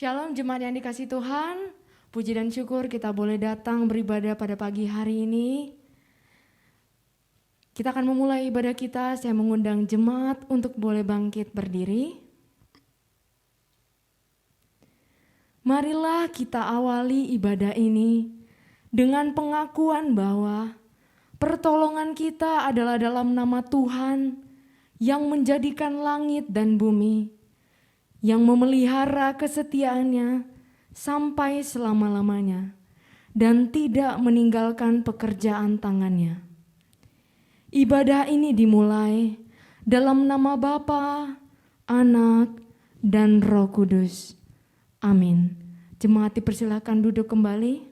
Shalom jemaat yang dikasihi Tuhan, puji dan syukur kita boleh datang beribadah pada pagi hari ini. Kita akan memulai ibadah kita, saya mengundang jemaat untuk boleh bangkit berdiri. Marilah kita awali ibadah ini dengan pengakuan bahwa pertolongan kita adalah dalam nama Tuhan yang menjadikan langit dan bumi, yang memelihara kesetiaannya sampai selama-lamanya dan tidak meninggalkan pekerjaan tangannya. Ibadah ini dimulai dalam nama Bapa, Anak, dan Roh Kudus. Amin. Jemaat dipersilakan duduk kembali.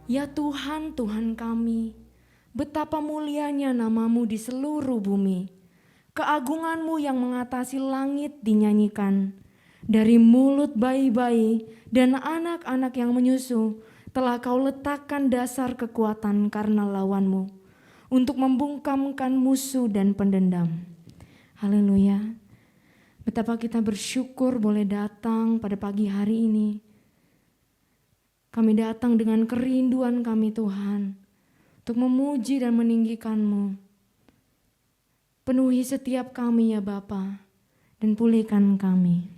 Ya Tuhan, Tuhan kami, betapa mulianya nama-Mu di seluruh bumi. Keagungan-Mu yang mengatasi langit dinyanyikan. Dari mulut bayi-bayi dan anak-anak yang menyusu, telah Kau letakkan dasar kekuatan karena lawan-Mu, untuk membungkamkan musuh dan pendendam. Haleluya. Betapa kita bersyukur boleh datang pada pagi hari ini. Kami datang dengan kerinduan kami Tuhan, untuk memuji dan meninggikan-Mu. Penuhi setiap kami ya Bapa, dan pulihkan kami.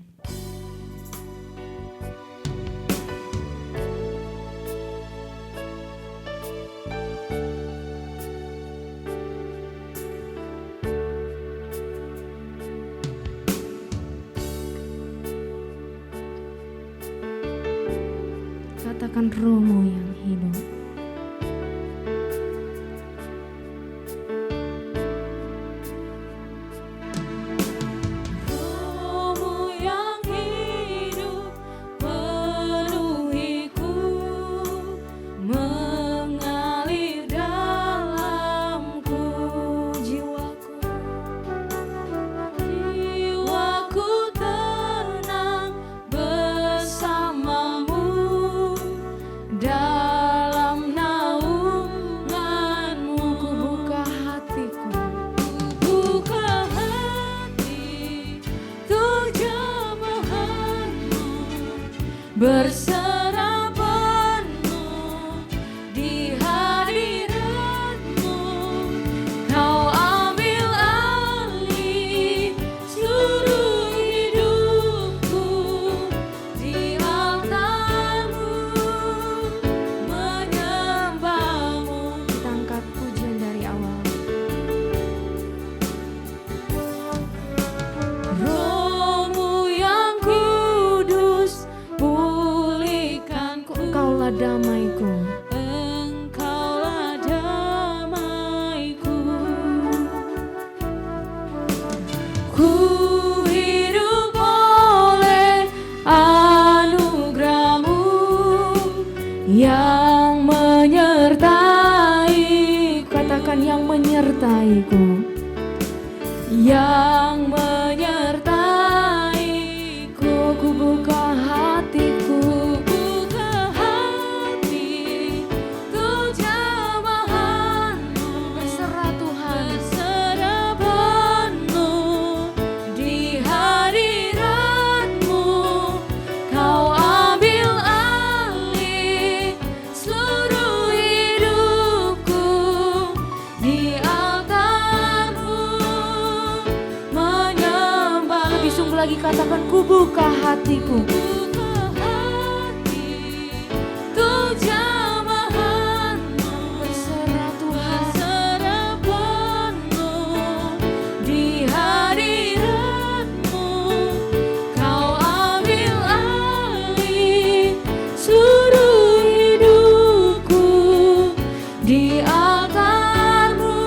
Katakan Roh-Mu yang hidup. Berserah penuh di hadirat-Mu, Kau ambil alih seluruh hidupku. Di altar-Mu menyembah-Mu. Kita angkat pujian dari awal. Roh-Mu yang kudus, Engkaulah damaiku. Engkaulah damaiku. Ku hidup oleh anugerah-Mu yang menyertai. Katakan yang menyertaiku. Yang menyertaiku. Ku buka hatiku. Lagi katakan ku buka hatiku. Berserah Tuhan. Berserah penuh di hadirat-Mu. Kau ambil alih seluruh hidupku. Di altar-Mu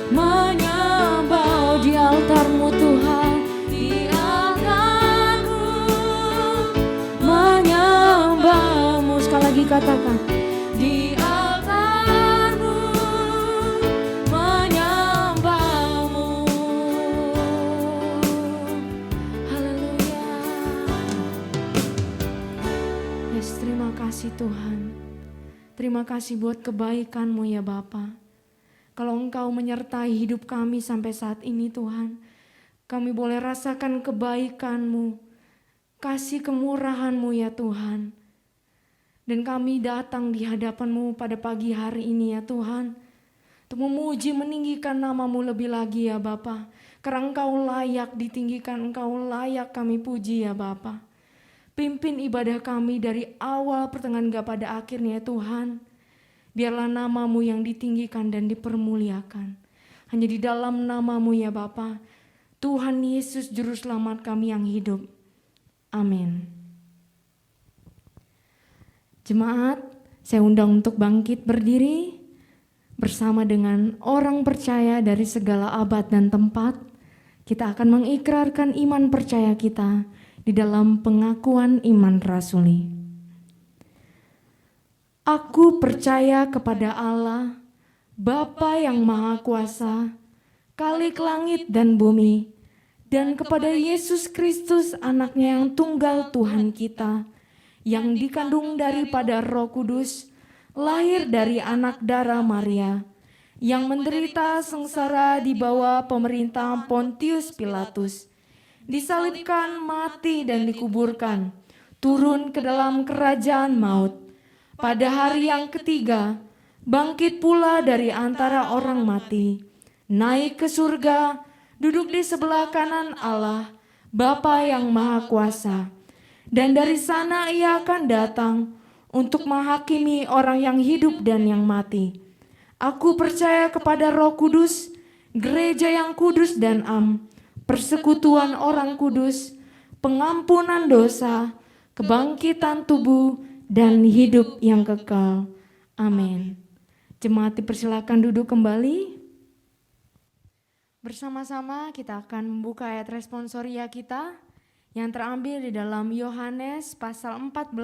menyembah, di altar-Mu Tuhan. Di altar katakan, di altar-Mu menyembah-Mu. Haleluya. Yes, terima kasih Tuhan. Terima kasih buat kebaikan-Mu ya Bapa. Kalau Engkau menyertai hidup kami sampai saat ini Tuhan, kami boleh rasakan kebaikan-Mu, kasih kemurahan-Mu ya Tuhan. Dan kami datang di hadapan-Mu pada pagi hari ini ya Tuhan, untuk memuji meninggikan nama-Mu lebih lagi ya Bapa. Karena Engkau layak ditinggikan, Engkau layak kami puji ya Bapa. Pimpin ibadah kami dari awal pertengahan hingga pada akhirnya ya Tuhan. Biarlah nama-Mu yang ditinggikan dan dipermuliakan. Hanya di dalam nama-Mu ya Bapa, Tuhan Yesus Juru Selamat kami yang hidup. Amin. Jemaat, saya undang untuk bangkit berdiri bersama dengan orang percaya dari segala abad dan tempat. Kita akan mengikrarkan iman percaya kita di dalam pengakuan iman rasuli. Aku percaya kepada Allah, Bapa yang Maha Kuasa, Khalik langit dan bumi, dan kepada Yesus Kristus anaknya yang tunggal Tuhan kita, yang dikandung daripada Roh Kudus, lahir dari anak darah Maria, yang menderita sengsara di bawah pemerintahan Pontius Pilatus, disalibkan, mati dan dikuburkan, turun ke dalam kerajaan maut. Pada hari yang ketiga, bangkit pula dari antara orang mati, naik ke surga, duduk di sebelah kanan Allah, Bapa yang Maha Kuasa. Dan dari sana Ia akan datang untuk menghakimi orang yang hidup dan yang mati. Aku percaya kepada Roh Kudus, gereja yang kudus dan persekutuan orang kudus, pengampunan dosa, kebangkitan tubuh, dan hidup yang kekal. Amin. Jemaat dipersilakan duduk kembali. Bersama-sama kita akan membuka ayat responsoria kita yang terambil di dalam Yohanes pasal 14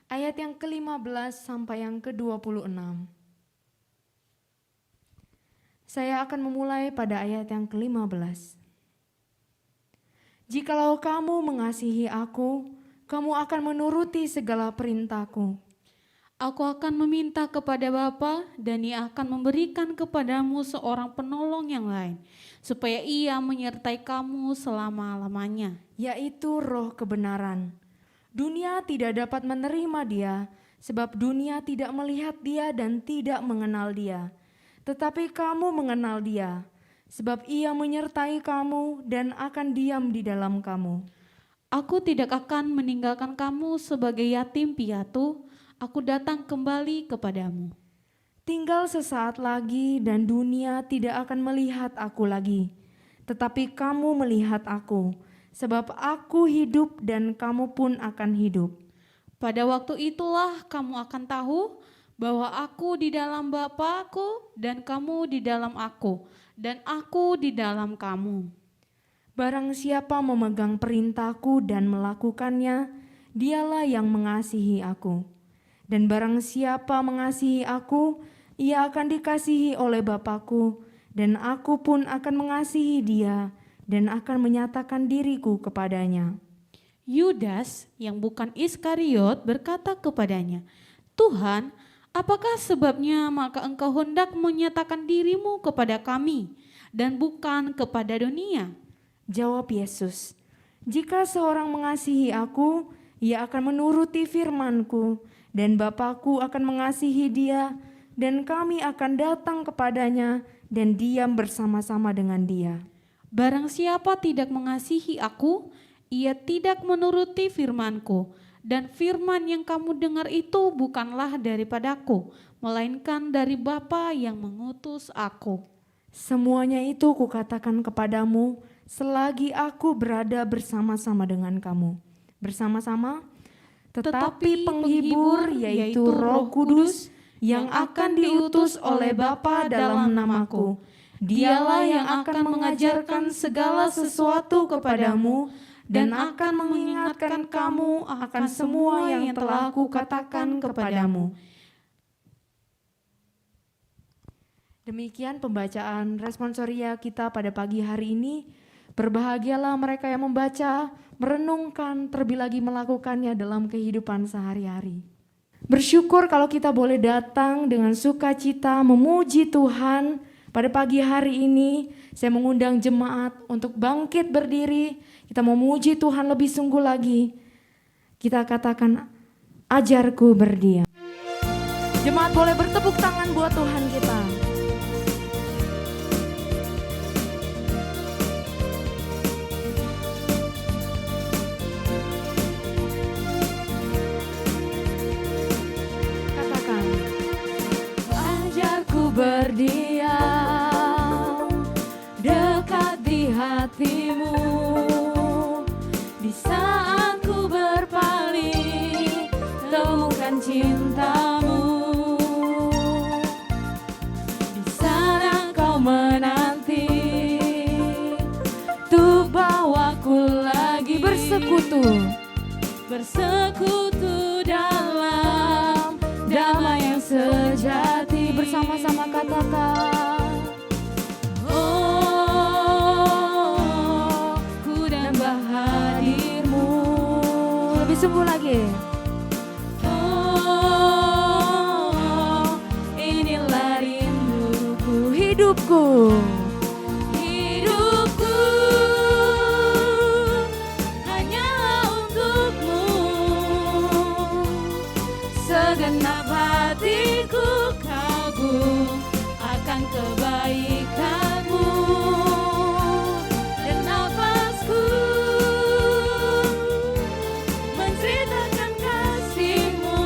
ayat yang ke-15 sampai yang ke-26. Saya akan memulai pada ayat yang ke-15. Jikalau kamu mengasihi aku, kamu akan menuruti segala perintahku. Aku akan meminta kepada Bapa dan Ia akan memberikan kepadamu seorang penolong yang lain, supaya Ia menyertai kamu selama-lamanya, yaitu Roh kebenaran. Dunia tidak dapat menerima Dia, sebab dunia tidak melihat Dia dan tidak mengenal Dia. Tetapi kamu mengenal Dia, sebab Ia menyertai kamu dan akan diam di dalam kamu. Aku tidak akan meninggalkan kamu sebagai yatim piatu, aku datang kembali kepadamu. Tinggal sesaat lagi dan dunia tidak akan melihat aku lagi, tetapi kamu melihat aku, sebab aku hidup dan kamu pun akan hidup. Pada waktu itulah kamu akan tahu bahwa aku di dalam Bapa-Ku dan kamu di dalam aku, dan aku di dalam kamu. Barang siapa memegang perintahku dan melakukannya, dialah yang mengasihi aku. Dan barang siapa mengasihi aku, ia akan dikasihi oleh Bapa-Ku, dan aku pun akan mengasihi dia, dan akan menyatakan diriku kepadanya. Yudas yang bukan Iskariot berkata kepadanya, Tuhan, apakah sebabnya maka engkau hendak menyatakan dirimu kepada kami, dan bukan kepada dunia? Jawab Yesus, jika seorang mengasihi aku, ia akan menuruti firman-Ku, dan Bapa-Ku akan mengasihi dia, dan kami akan datang kepadanya dan diam bersama-sama dengan dia. Barang siapa tidak mengasihi aku, ia tidak menuruti firman-Ku, dan firman yang kamu dengar itu bukanlah daripadaku, melainkan dari Bapa yang mengutus aku. Semuanya itu kukatakan kepadamu, selagi aku berada bersama-sama dengan kamu. Bersama-sama, tetapi penghibur yaitu Roh Kudus yang akan diutus oleh Bapa dalam namaku. Dialah yang akan mengajarkan segala sesuatu kepadamu dan akan mengingatkan kamu akan semua yang telah kukatakan kepadamu. Demikian pembacaan responsoria kita pada pagi hari ini. Berbahagialah mereka yang membaca, merenungkan, terlebih lagi melakukannya dalam kehidupan sehari-hari. Bersyukur kalau kita boleh datang dengan sukacita memuji Tuhan pada pagi hari ini. Saya mengundang jemaat untuk bangkit berdiri. Kita memuji Tuhan lebih sungguh lagi. Kita katakan, ajarku berdiam. Jemaat boleh bertepuk tangan buat Tuhan kita. Katakan, ajarku berdiam dekat di hatimu. Di saat ku berpaling, temukan cintamu. Di sana kau menanti, tuh bawaku lagi bersekutu dalam damai yang sejati. Bersama-sama katakan, oh, ku nambah hadirmu. Lebih sungguh lagi. Oh, inilah rinduku, hidupku. Hidupku hanyalah untukmu. Segenap hatiku kagum akan kebaikanmu. Dan nafasku menceritakan kasihmu.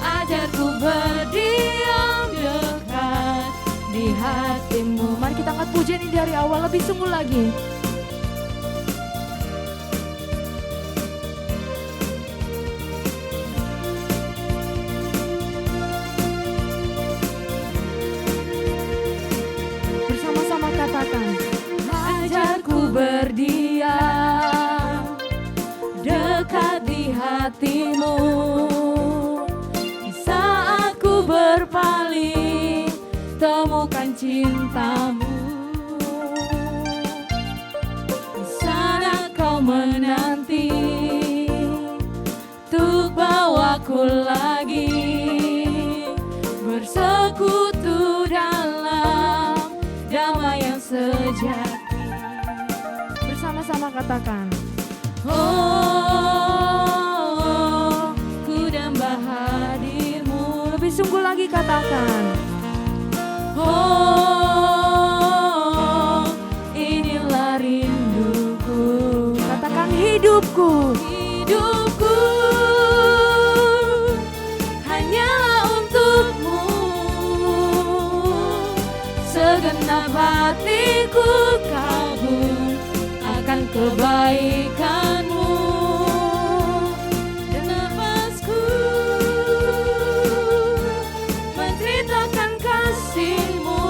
Ajarku berdiam dekat di hatimu. Mari kita angkat pujian ini dari awal lebih sungguh lagi. Bersama-sama katakan, ajarku berdiam dekat di hatimu. Di saat ku berpaling, temukan cintamu. Di sana kau menanti, untuk bawaku lagi bersekutu dalam damai yang sejati. Bersama-sama katakan, oh, ku nambah hadirmu. Lebih sungguh lagi katakan, oh, inilah rinduku. Katakan, hidupku. Hidupku hanyalah untukmu. Segenap hatiku kagum akan kebaikanmu. Dan nafasku menceritakan kasihmu.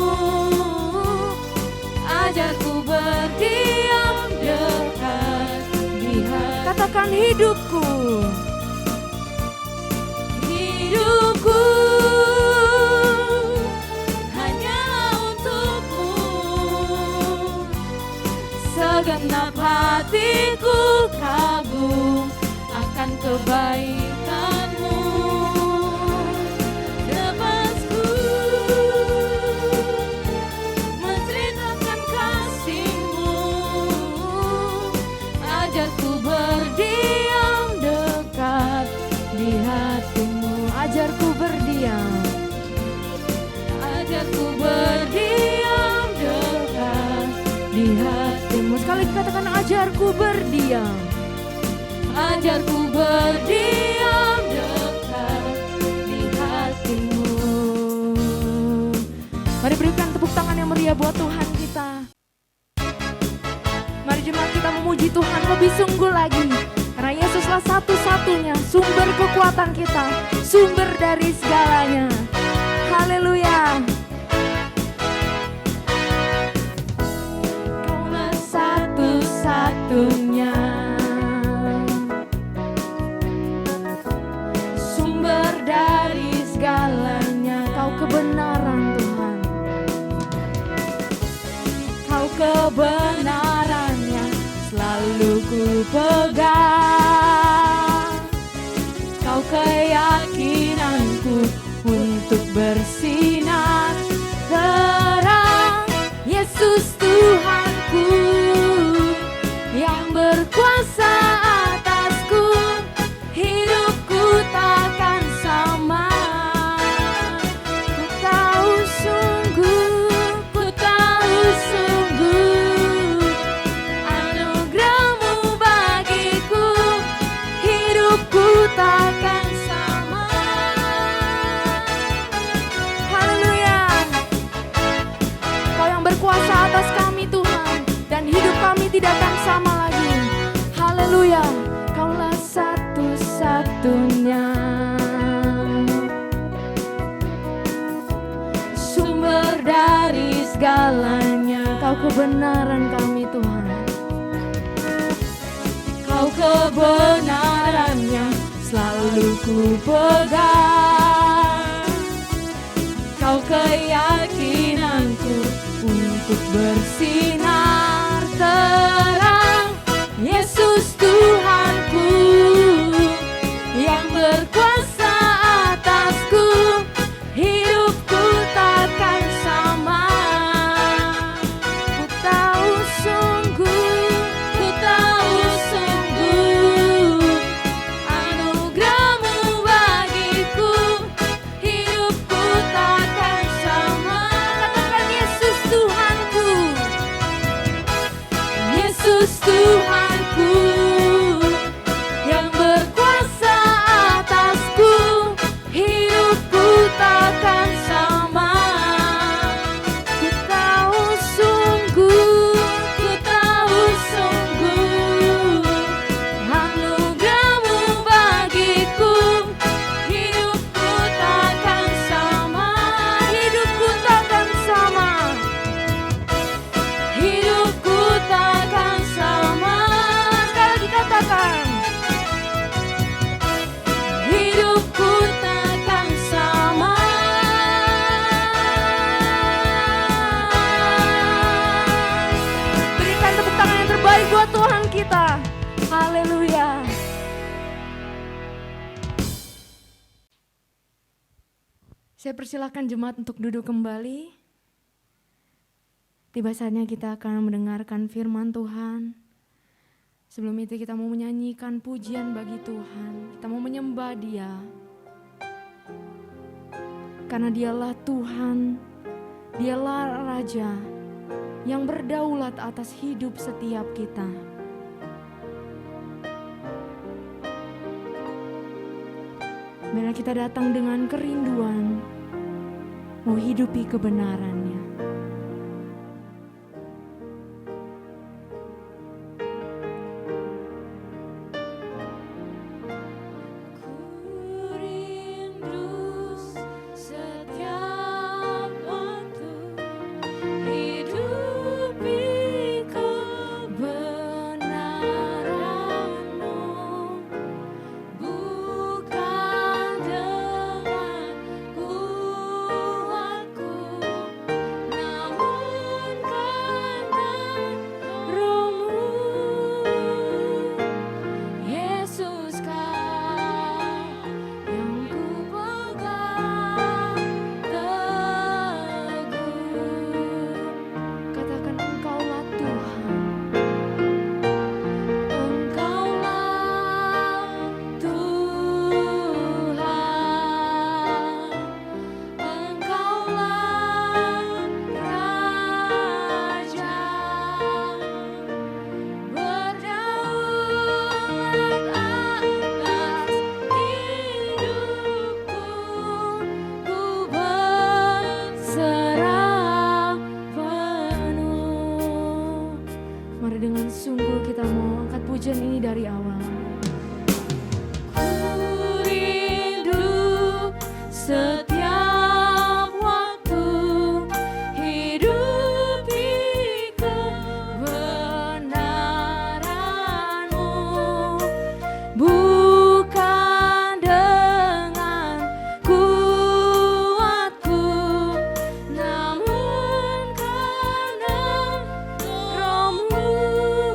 Ajarku berdiam dekat di hati. Katakan, hidupku. Hidupku hanyalah untukmu. Segenap hatiku kagum akan kebaikanmu. Nafasku menceritakan kasihmu. Ajarku berdiam dekat di hatimu. Ajarku berdiam. Ajarku berdiam dekat di hatimu. Sekali lagi katakan, ajarku berdiam. Ajarku berdiam dekat di hatimu. Mari berikan tepuk tangan yang meriah buat Tuhan kita. Mari jemaat kita memuji Tuhan lebih sungguh lagi. Karena Yesuslah satu-satunya sumber kekuatan kita, sumber dari segalanya. Haleluya. Kaulah satu-satunya selalu ku pegang. Kau keyakinanku untuk bersinar terang. Yesus Tuhanku yang berkuasa atasku, hidupku takkan sama. Ku tahu sungguh anugerahmu bagiku, hidupku takkan sama. Haleluya. Kau yang berkuasa atas kami Tuhan, dan hidup kami tidak akan sama lagi. Haleluya. Kaulah satu-satunya sumber dari segalanya. Kau kebenaran kami Tuhan, Kau kebenaran yang selalu ku pegang. Kau keyakinanku untuk bersinar terang. Yesus Tuhanku yang berkuasa atasku, hidupku takkan sama. Ku tahu sungguh anugerahmu bagiku, hidupku takkan sama. Katakan Yesus Tuhanku, Yesus Tuhanku yang berkuasa atasku, hidupku takkan sama. Ku tahu sungguh anugerahmu bagiku, hidupku takkan sama. Hidupku takkan sama, hidupku takkan sama. Sekali lagi katakan, hidupku takkan sama. Berikan tepuk tangan yang terbaik buat Tuhan kita. Haleluya. Saya persilakan jemaat untuk duduk kembali. Tiba saatnya kita akan mendengarkan firman Tuhan. Sebelum itu kita mau menyanyikan pujian bagi Tuhan. Kita mau menyembah Dia. Karena Dialah Tuhan, Dialah Raja yang berdaulat atas hidup setiap kita. Bila kita datang dengan kerinduan, mau hidupi kebenarannya. pujian ini dari awal. Ku rindu setiap waktu hidupi kebenaran-Mu, bukan dengan kuatku, namun karena Roh-Mu.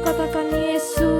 Katakan Yesus.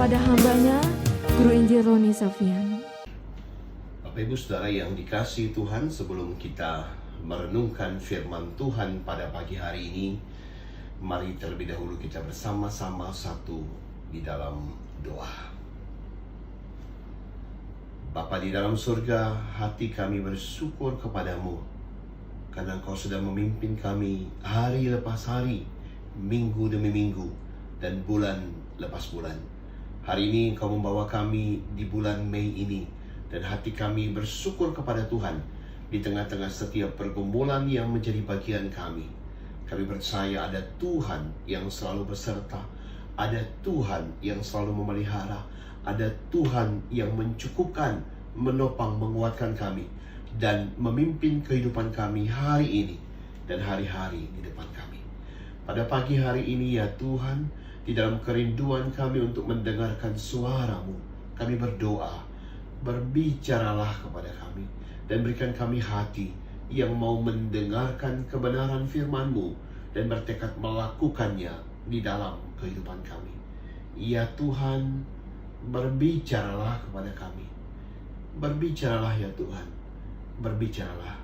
kepada hambanya, Guru Injil Roni Safian. Bapak Ibu Saudara yang dikasihi Tuhan, sebelum kita merenungkan firman Tuhan pada pagi hari ini, mari terlebih dahulu kita bersama-sama satu di dalam doa. Bapa di dalam surga, hati kami bersyukur kepadamu karena Engkau sudah memimpin kami hari lepas hari, minggu demi minggu, dan bulan lepas bulan. Hari ini Engkau membawa kami di bulan Mei ini, dan hati kami bersyukur kepada Tuhan di tengah-tengah setiap pergumulan yang menjadi bagian kami. Kami percaya ada Tuhan yang selalu beserta, ada Tuhan yang selalu memelihara, ada Tuhan yang mencukupkan, menopang, menguatkan kami, dan memimpin kehidupan kami hari ini dan hari-hari di depan kami. Pada pagi hari ini ya Tuhan, di dalam kerinduan kami untuk mendengarkan suara-Mu, kami berdoa, berbicaralah kepada kami, dan berikan kami hati yang mau mendengarkan kebenaran firman-Mu, dan bertekad melakukannya di dalam kehidupan kami. Ya Tuhan, berbicaralah kepada kami. Berbicaralah ya Tuhan, berbicaralah,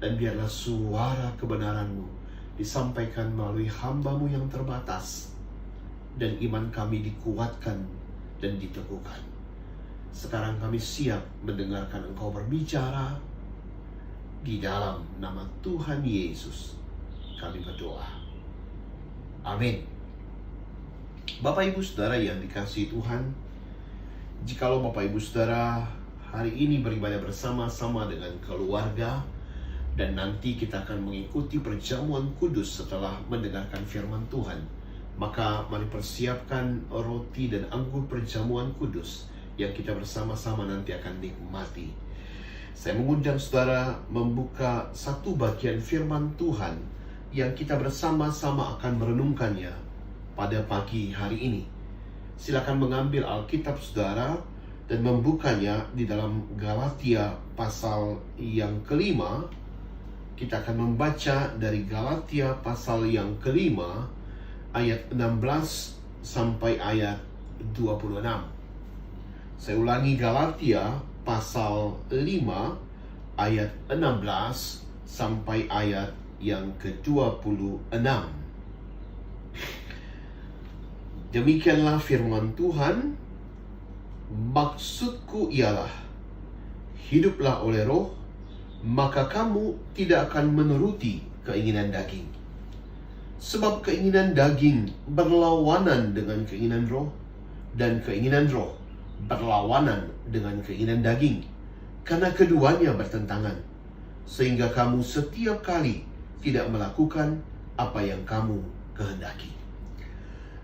dan biarlah suara kebenaran-Mu disampaikan melalui hamba-Mu yang terbatas, dan iman kami dikuatkan dan diteguhkan. Sekarang kami siap mendengarkan Engkau berbicara. Di dalam nama Tuhan Yesus kami berdoa. Amin. Bapak Ibu Saudara yang dikasihi Tuhan, jikalau Bapak Ibu Saudara hari ini beribadah bersama-sama dengan keluarga, dan nanti kita akan mengikuti perjamuan kudus setelah mendengarkan firman Tuhan, maka mari persiapkan roti dan anggur perjamuan kudus yang kita bersama-sama nanti akan nikmati. Saya mengundang saudara membuka satu bagian firman Tuhan yang kita bersama-sama akan merenungkannya pada pagi hari ini. Silakan mengambil Alkitab saudara dan membukanya di dalam Galatia pasal yang kelima. Kita akan membaca dari Galatia pasal yang kelima, ayat 16 sampai ayat 26. Saya ulangi, Galatia pasal 5 ayat 16 sampai ayat yang ke-26. Demikianlah firman Tuhan, maksudku ialah, hiduplah oleh roh, maka kamu tidak akan menuruti keinginan daging. Sebab keinginan daging berlawanan dengan keinginan roh, dan keinginan roh berlawanan dengan keinginan daging, karena keduanya bertentangan, sehingga kamu setiap kali tidak melakukan apa yang kamu kehendaki.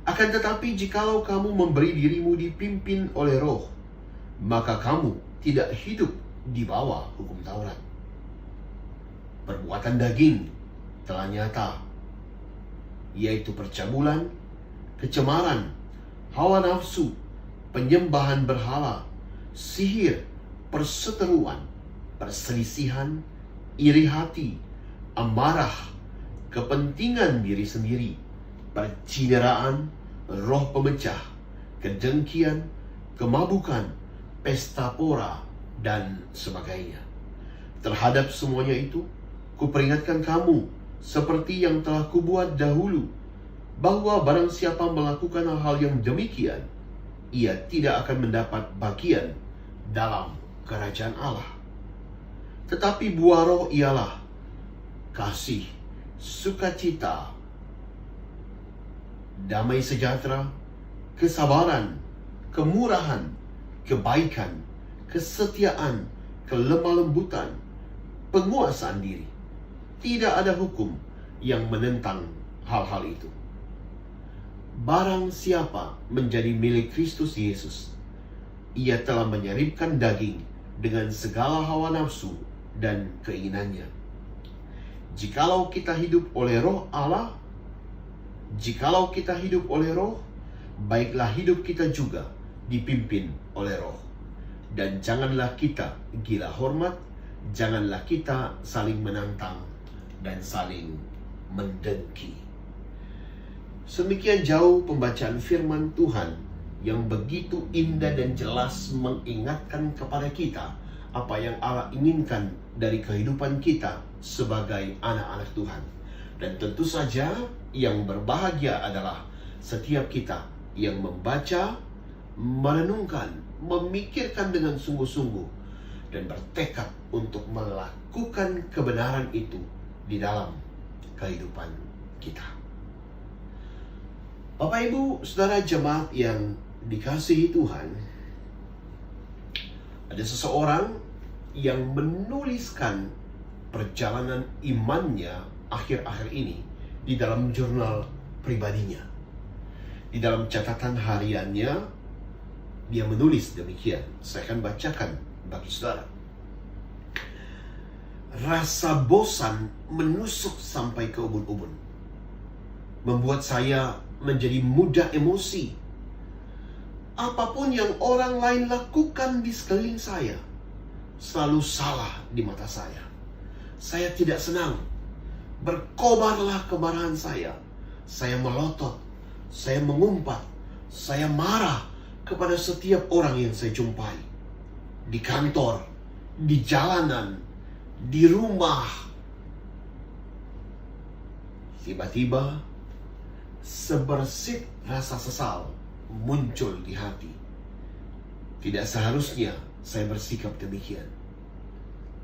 Akan tetapi jikalau kamu memberi dirimu dipimpin oleh roh, maka kamu tidak hidup di bawah hukum Taurat. Perbuatan daging telah nyata, yaitu percabulan, kecemaran, hawa nafsu, penyembahan berhala, sihir, perseteruan, perselisihan, iri hati, amarah, kepentingan diri sendiri, percideraan, roh pemecah, kedengkian, kemabukan, pesta pora, dan sebagainya. Terhadap semuanya itu, kuperingatkan kamu seperti yang telah kubuat dahulu, bahwa barang siapa melakukan hal-hal yang demikian, ia tidak akan mendapat bagian dalam kerajaan Allah. Tetapi buah roh ialah kasih, sukacita, damai sejahtera, kesabaran, kemurahan, kebaikan, kesetiaan, kelemah lembutan, penguasaan diri. Tidak ada hukum yang menentang hal-hal itu. Barang siapa menjadi milik Kristus Yesus, ia telah menyeribkan daging dengan segala hawa nafsu dan keinginannya. Jikalau kita hidup oleh roh Allah, baiklah hidup kita juga dipimpin oleh roh. Dan janganlah kita gila hormat, janganlah kita saling menantang dan saling mendengki. Semikian jauh pembacaan firman Tuhan yang begitu indah dan jelas mengingatkan kepada kita apa yang Allah inginkan dari kehidupan kita sebagai anak-anak Tuhan. Dan tentu saja yang berbahagia adalah setiap kita yang membaca, merenungkan, memikirkan dengan sungguh-sungguh, dan bertekad untuk melakukan kebenaran itu di dalam kehidupan kita. Bapak, Ibu, Saudara jemaat yang dikasihi Tuhan, ada seseorang yang menuliskan perjalanan imannya akhir-akhir ini di dalam jurnal pribadinya. Di dalam catatan hariannya, dia menulis demikian. Saya akan bacakan bagi saudara. Rasa bosan menusuk sampai ke ubun-ubun, membuat saya menjadi mudah emosi. Apapun yang orang lain lakukan di sekeliling saya selalu salah di mata saya. Saya tidak senang. Berkobarlah kemarahan saya. Saya melotot, saya mengumpat, saya marah kepada setiap orang yang saya jumpai. Di kantor, di jalanan, di rumah. Tiba-tiba sebersit rasa sesal muncul di hati. Tidak seharusnya saya bersikap demikian.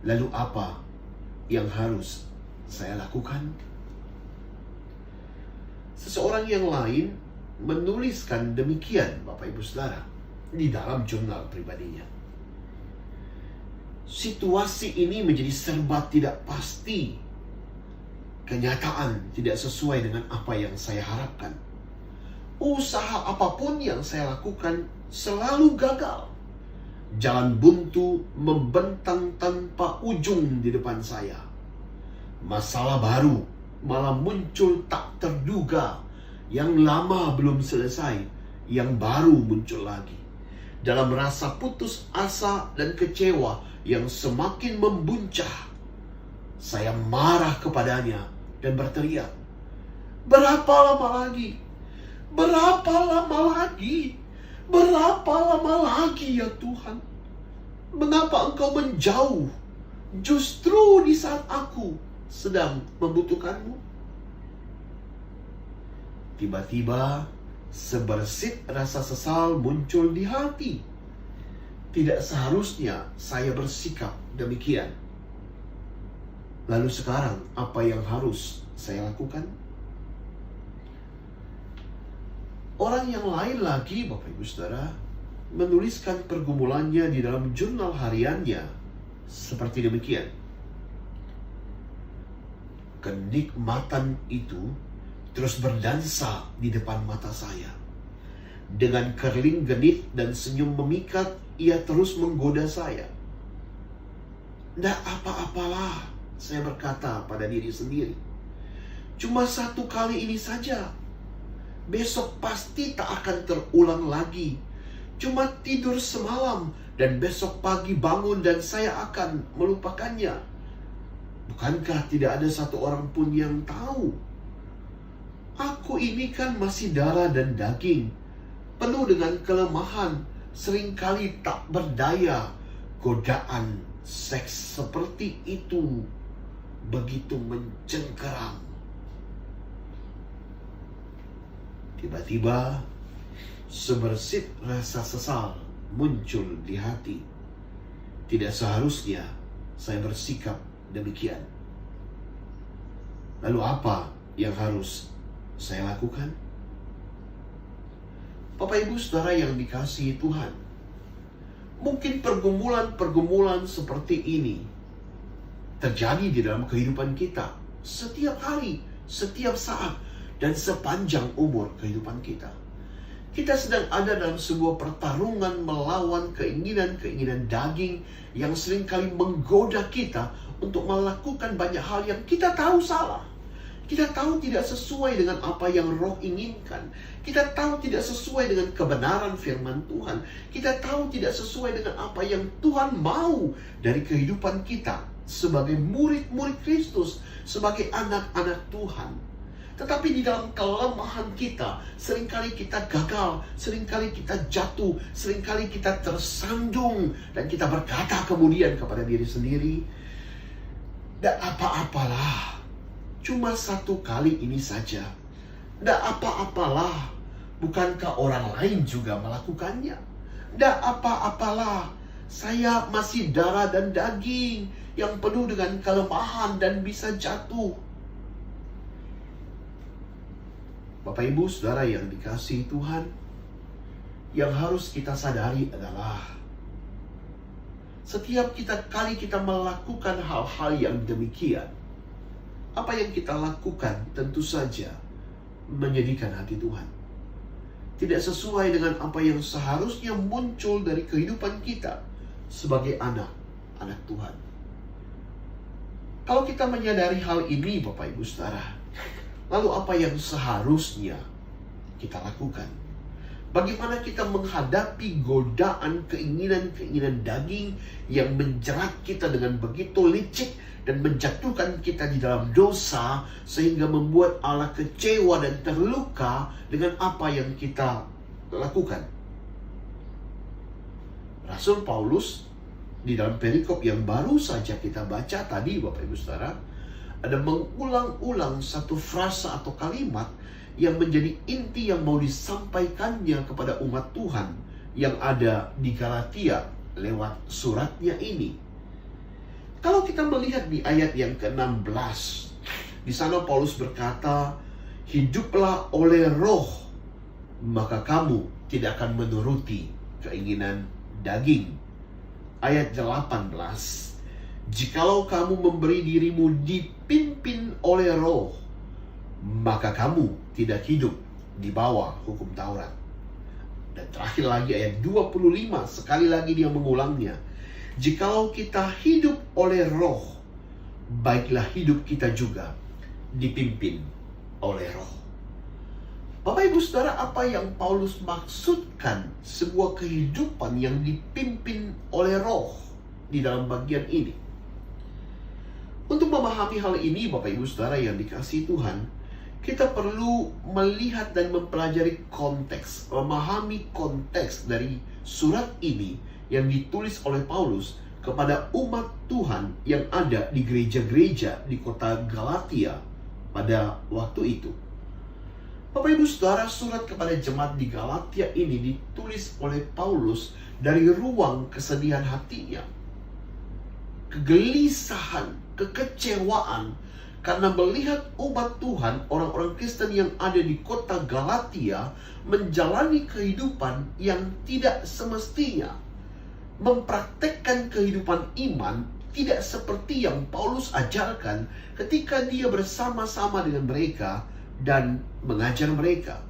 Lalu apa yang harus saya lakukan? Seseorang yang lain menuliskan demikian, Bapak Ibu Saudara, di dalam jurnal pribadinya. Situasi ini menjadi serba tidak pasti. Kenyataan tidak sesuai dengan apa yang saya harapkan. Usaha apapun yang saya lakukan selalu gagal. Jalan buntu membentang tanpa ujung di depan saya. Masalah baru malah muncul tak terduga. Yang lama belum selesai, yang baru muncul lagi. Dalam rasa putus asa dan kecewa yang semakin membuncah, saya marah kepadanya dan berteriak, "Berapa lama lagi? Berapa lama lagi? Berapa lama lagi ya Tuhan? Mengapa Engkau menjauh justru di saat aku sedang membutuhkanmu?" Tiba-tiba sebersit rasa sesal muncul di hati. Tidak seharusnya saya bersikap demikian. Lalu sekarang apa yang harus saya lakukan? Orang yang lain lagi, Bapak Ibu Saudara, menuliskan pergumulannya di dalam jurnal hariannya seperti demikian. Kenikmatan itu terus berdansa di depan mata saya. Dengan kerling genit dan senyum memikat, ia terus menggoda saya. "Nggak apa-apalah," saya berkata pada diri sendiri. "Cuma satu kali ini saja. Besok pasti tak akan terulang lagi. Cuma tidur semalam dan besok pagi bangun dan saya akan melupakannya. Bukankah tidak ada satu orang pun yang tahu? Aku ini kan masih darah dan daging, penuh dengan kelemahan, seringkali tak berdaya. Godaan seks seperti itu begitu mencengkeram." Tiba-tiba sebersit rasa sesal muncul di hati. Tidak seharusnya saya bersikap demikian. Lalu apa yang harus saya lakukan? Bapak Ibu Saudara yang dikasihi Tuhan, mungkin pergumulan-pergumulan seperti ini terjadi di dalam kehidupan kita setiap hari, setiap saat, dan sepanjang umur kehidupan kita. Kita sedang ada dalam sebuah pertarungan melawan keinginan-keinginan daging yang seringkali menggoda kita untuk melakukan banyak hal yang kita tahu salah. Kita tahu tidak sesuai dengan apa yang Roh inginkan. Kita tahu tidak sesuai dengan kebenaran firman Tuhan. Kita tahu tidak sesuai dengan apa yang Tuhan mau dari kehidupan kita sebagai murid-murid Kristus, sebagai anak-anak Tuhan. Tetapi di dalam kelemahan kita, seringkali kita gagal, seringkali kita jatuh, seringkali kita tersandung, dan kita berkata kemudian kepada diri sendiri, "Tidak apa-apalah, cuma satu kali ini saja. Tidak apa-apalah, bukankah orang lain juga melakukannya? Tidak apa-apalah, saya masih darah dan daging yang penuh dengan kelemahan dan bisa jatuh." Bapak Ibu Saudara yang dikasihi Tuhan, yang harus kita sadari adalah setiap kali kita melakukan hal-hal yang demikian, apa yang kita lakukan tentu saja menyedihkan hati Tuhan. Tidak sesuai dengan apa yang seharusnya muncul dari kehidupan kita sebagai anak Tuhan. Kalau kita menyadari hal ini, Bapak Ibu Saudara, lalu apa yang seharusnya kita lakukan? Bagaimana kita menghadapi godaan keinginan-keinginan daging yang menjerat kita dengan begitu licik dan menjatuhkan kita di dalam dosa sehingga membuat Allah kecewa dan terluka dengan apa yang kita lakukan? Rasul Paulus di dalam perikop yang baru saja kita baca tadi, Bapak Ibu Saudara, ada mengulang-ulang satu frasa atau kalimat yang menjadi inti yang mau disampaikannya kepada umat Tuhan yang ada di Galatia lewat suratnya ini. Kalau kita melihat di ayat yang ke-16, di sana Paulus berkata, "Hiduplah oleh roh, maka kamu tidak akan menuruti keinginan daging." Ayat 18, "Jikalau kamu memberi dirimu dipimpin oleh roh, maka kamu tidak hidup di bawah hukum Taurat." Dan terakhir lagi ayat 25, sekali lagi dia mengulangnya. "Jikalau kita hidup oleh roh, baiklah hidup kita juga dipimpin oleh roh." Bapak Ibu Saudara, apa yang Paulus maksudkan sebuah kehidupan yang dipimpin oleh roh di dalam bagian ini? Untuk memahami hal ini, Bapak Ibu Saudara yang dikasihi Tuhan, kita perlu melihat dan mempelajari konteks, memahami konteks dari surat ini yang ditulis oleh Paulus kepada umat Tuhan yang ada di gereja-gereja di kota Galatia pada waktu itu. Bapak Ibu Saudara, surat kepada jemaat di Galatia ini ditulis oleh Paulus dari ruang kesedihan hatinya, kegelisahan, kekecewaan karena melihat umat Tuhan, orang-orang Kristen yang ada di kota Galatia menjalani kehidupan yang tidak semestinya, mempraktekkan kehidupan iman tidak seperti yang Paulus ajarkan ketika dia bersama-sama dengan mereka dan mengajar mereka.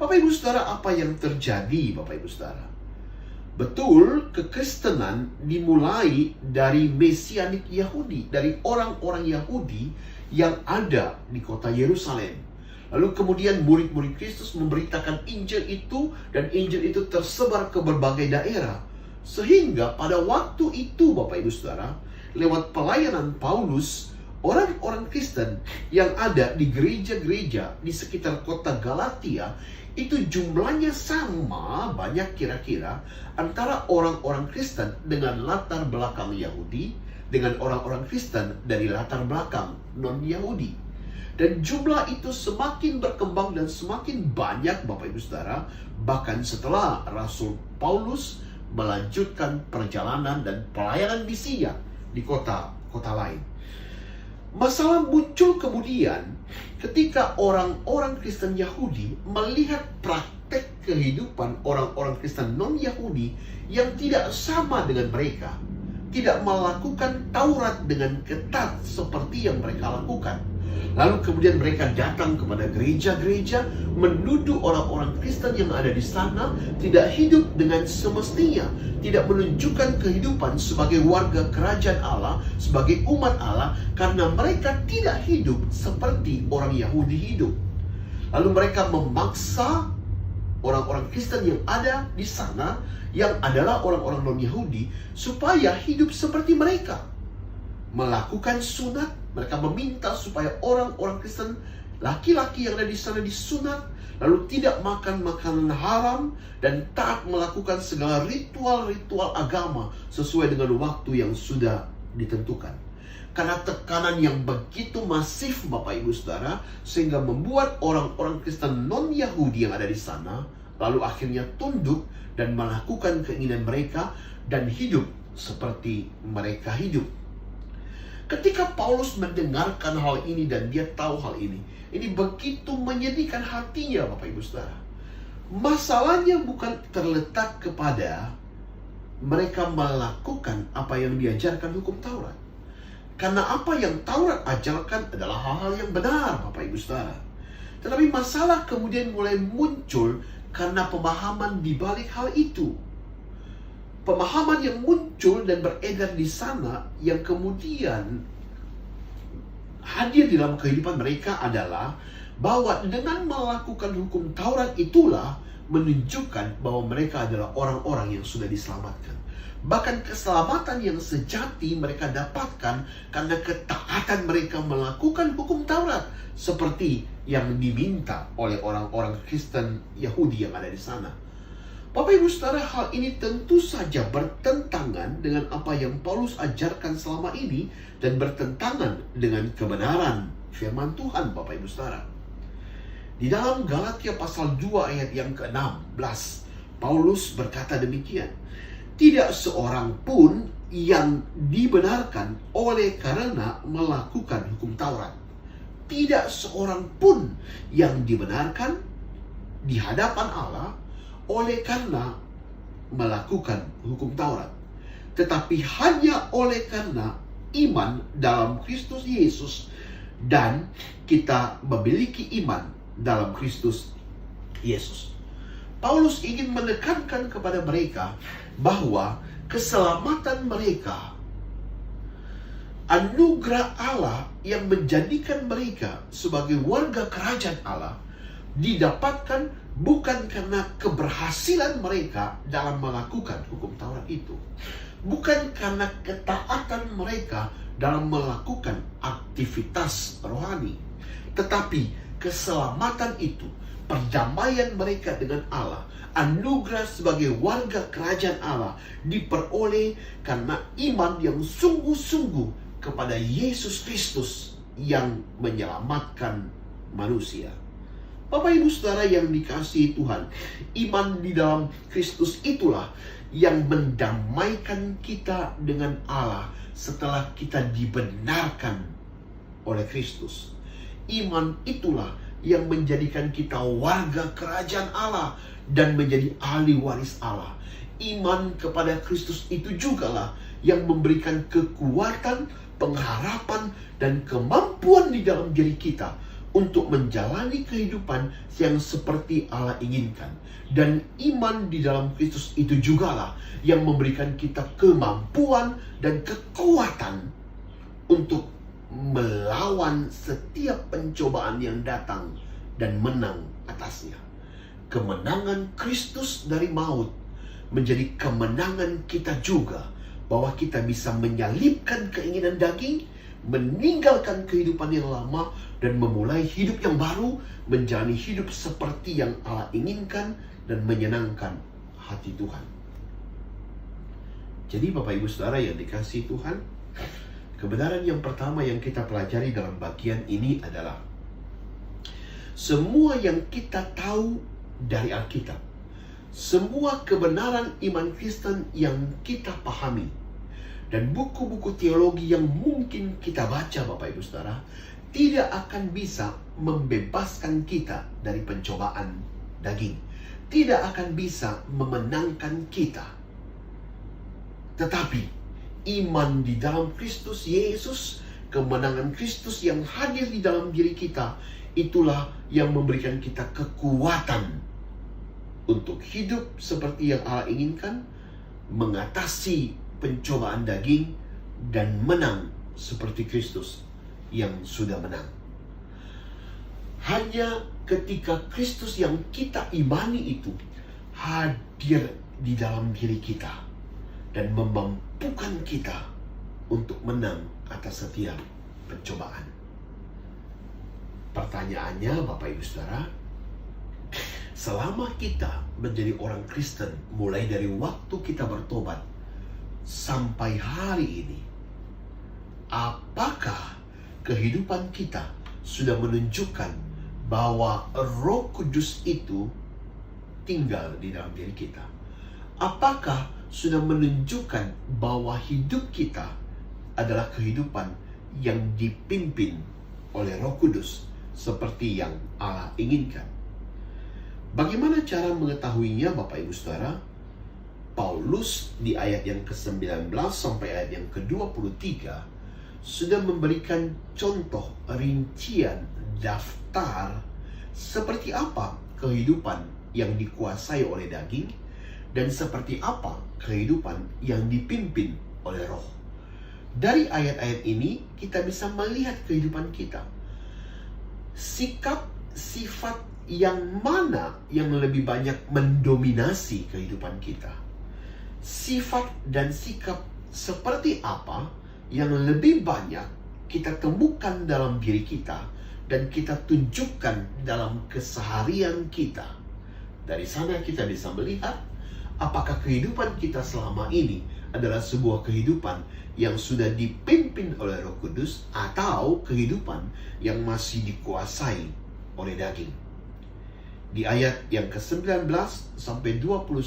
Bapak Ibu Saudara, apa yang terjadi Bapak Ibu Saudara? Betul, kekristenan dimulai dari Mesianik Yahudi, dari orang-orang Yahudi yang ada di kota Yerusalem. Lalu kemudian murid-murid Kristus memberitakan Injil itu, dan Injil itu tersebar ke berbagai daerah. Sehingga pada waktu itu Bapak Ibu Saudara, lewat pelayanan Paulus, orang-orang Kristen yang ada di gereja-gereja di sekitar kota Galatia itu jumlahnya sama banyak kira-kira antara orang-orang Kristen dengan latar belakang Yahudi dengan orang-orang Kristen dari latar belakang non-Yahudi. Dan jumlah itu semakin berkembang dan semakin banyak Bapak Ibu Saudara, bahkan setelah Rasul Paulus melanjutkan perjalanan dan pelayanan misinya di kota-kota lain. Masalah muncul kemudian ketika orang-orang Kristen Yahudi melihat praktek kehidupan orang-orang Kristen non-Yahudi yang tidak sama dengan mereka, tidak melakukan Taurat dengan ketat seperti yang mereka lakukan. Lalu kemudian mereka datang kepada gereja-gereja, menuduh orang-orang Kristen yang ada di sana tidak hidup dengan semestinya, tidak menunjukkan kehidupan sebagai warga kerajaan Allah, sebagai umat Allah, karena mereka tidak hidup seperti orang Yahudi hidup. Lalu mereka memaksa orang-orang Kristen yang ada di sana, yang adalah orang-orang non-Yahudi, supaya hidup seperti mereka. Melakukan sunat, mereka meminta supaya orang-orang Kristen laki-laki yang ada di sana disunat, lalu tidak makan makanan haram, dan taat melakukan segala ritual-ritual agama sesuai dengan waktu yang sudah ditentukan. Karena tekanan yang begitu masif Bapak Ibu Saudara, sehingga membuat orang-orang Kristen non-Yahudi yang ada di sana lalu akhirnya tunduk dan melakukan keinginan mereka dan hidup seperti mereka hidup. Ketika Paulus mendengarkan hal ini dan dia tahu hal ini begitu menyedihkan hatinya Bapak Ibu Saudara. Masalahnya bukan terletak kepada mereka melakukan apa yang diajarkan hukum Taurat. Karena apa yang Taurat ajarkan adalah hal-hal yang benar Bapak Ibu Saudara. Tetapi masalah kemudian mulai muncul karena pemahaman di balik hal itu. Pemahaman yang muncul dan beredar di sana yang kemudian hadir di dalam kehidupan mereka adalah bahwa dengan melakukan hukum Taurat itulah menunjukkan bahwa mereka adalah orang-orang yang sudah diselamatkan. Bahkan keselamatan yang sejati mereka dapatkan karena ketaatan mereka melakukan hukum Taurat seperti yang diminta oleh orang-orang Kristen Yahudi yang ada di sana. Bapak Ibu Saudara, hal ini tentu saja bertentangan dengan apa yang Paulus ajarkan selama ini dan bertentangan dengan kebenaran firman Tuhan Bapak Ibu Saudara. Di dalam Galatia pasal 2 ayat yang ke-16, Paulus berkata demikian, "Tidak seorang pun yang dibenarkan oleh karena melakukan hukum Taurat. Tidak seorang pun yang dibenarkan di hadapan Allah oleh karena melakukan hukum Taurat, tetapi hanya oleh karena iman dalam Kristus Yesus, dan kita memiliki iman dalam Kristus Yesus." Paulus ingin menekankan kepada mereka bahwa keselamatan mereka, anugerah Allah yang menjadikan mereka sebagai warga kerajaan Allah, didapatkan bukan karena keberhasilan mereka dalam melakukan hukum Taurat itu, bukan karena ketaatan mereka dalam melakukan aktivitas rohani, tetapi keselamatan itu, perdamaian mereka dengan Allah, anugerah sebagai warga kerajaan Allah, diperoleh karena iman yang sungguh-sungguh kepada Yesus Kristus yang menyelamatkan manusia. Bapak Ibu Saudara yang dikasihi Tuhan, iman di dalam Kristus itulah yang mendamaikan kita dengan Allah setelah kita dibenarkan oleh Kristus. Iman itulah yang menjadikan kita warga kerajaan Allah dan menjadi ahli waris Allah. Iman kepada Kristus itu jugalah yang memberikan kekuatan, pengharapan, dan kemampuan di dalam diri kita untuk menjalani kehidupan yang seperti Allah inginkan. Dan iman di dalam Kristus itu jugalah yang memberikan kita kemampuan dan kekuatan untuk melawan setiap pencobaan yang datang dan menang atasnya. Kemenangan Kristus dari maut menjadi kemenangan kita juga, bahwa kita bisa menyalipkan keinginan daging, meninggalkan kehidupan yang lama, dan memulai hidup yang baru, menjalani hidup seperti yang Allah inginkan dan menyenangkan hati Tuhan. Jadi Bapak Ibu Saudara yang dikasihi Tuhan, kebenaran yang pertama yang kita pelajari dalam bagian ini adalah semua yang kita tahu dari Alkitab, semua kebenaran iman Kristen yang kita pahami, dan buku-buku teologi yang mungkin kita baca Bapak Ibu Saudara, tidak akan bisa membebaskan kita dari pencobaan daging, tidak akan bisa memenangkan kita. Tetapi iman di dalam Kristus Yesus, kemenangan Kristus yang hadir di dalam diri kita, itulah yang memberikan kita kekuatan untuk hidup seperti yang Allah inginkan, mengatasi pencobaan daging, dan menang seperti Kristus yang sudah menang. Hanya ketika Kristus yang kita imani itu hadir di dalam diri kita dan memampukan kita untuk menang atas setiap pencobaan. Pertanyaannya Bapak Ibu Saudara, selama kita menjadi orang Kristen, mulai dari waktu kita bertobat sampai hari ini, apakah kehidupan kita sudah menunjukkan bahwa Roh Kudus itu tinggal di dalam diri kita? Apakah sudah menunjukkan bahwa hidup kita adalah kehidupan yang dipimpin oleh Roh Kudus seperti yang Allah inginkan? Bagaimana cara mengetahuinya Bapak Ibu Saudara? Paulus di ayat yang ke-19 sampai ayat yang ke-23 sudah memberikan contoh rincian daftar seperti apa kehidupan yang dikuasai oleh daging dan seperti apa kehidupan yang dipimpin oleh roh. Dari ayat-ayat ini kita bisa melihat kehidupan kita. Sikap, sifat yang mana yang lebih banyak mendominasi kehidupan kita? Sifat dan sikap seperti apa yang lebih banyak kita temukan dalam diri kita dan kita tunjukkan dalam keseharian kita? Dari sana kita bisa melihat apakah kehidupan kita selama ini adalah sebuah kehidupan yang sudah dipimpin oleh Roh Kudus atau kehidupan yang masih dikuasai oleh daging. Di ayat yang ke-19 sampai 21,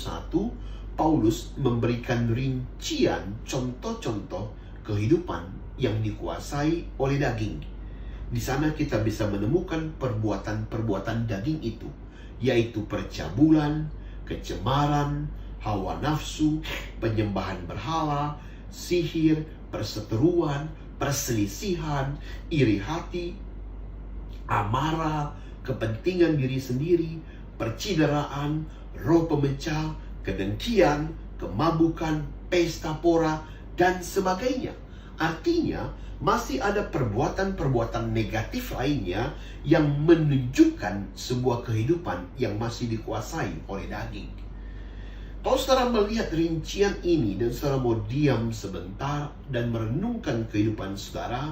Paulus memberikan rincian contoh-contoh kehidupan yang dikuasai oleh daging. Di sana kita bisa menemukan perbuatan-perbuatan daging itu, yaitu percabulan, kecemaran, hawa nafsu, penyembahan berhala, sihir, perseteruan, perselisihan, iri hati, amarah, kepentingan diri sendiri, percideraan, roh pemecah, kedengkian, kemabukan, pesta pora, dan sebagainya. Artinya, masih ada perbuatan-perbuatan negatif lainnya yang menunjukkan sebuah kehidupan yang masih dikuasai oleh daging. Kalau saudara melihat rincian ini dan saudara mau diam sebentar dan merenungkan kehidupan saudara,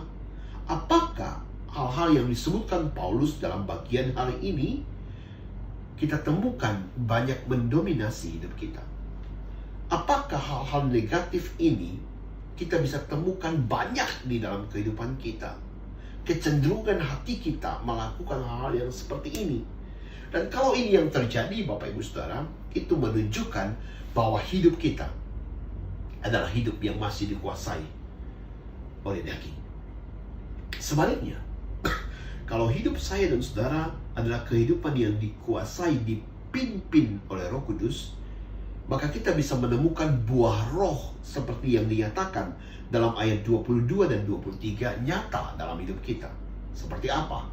apakah hal-hal yang disebutkan Paulus dalam bagian hari ini kita temukan banyak mendominasi hidup kita? Apakah hal-hal negatif ini kita bisa temukan banyak di dalam kehidupan kita? Kecenderungan hati kita melakukan hal-hal yang seperti ini. Dan kalau ini yang terjadi Bapak Ibu Saudara, itu menunjukkan bahwa hidup kita adalah hidup yang masih dikuasai oleh daging. Sebaliknya, kalau hidup saya dan saudara adalah kehidupan yang dikuasai, dipimpin oleh Roh Kudus, maka kita bisa menemukan buah roh seperti yang dinyatakan dalam ayat 22 dan 23 nyata dalam hidup kita. Seperti apa?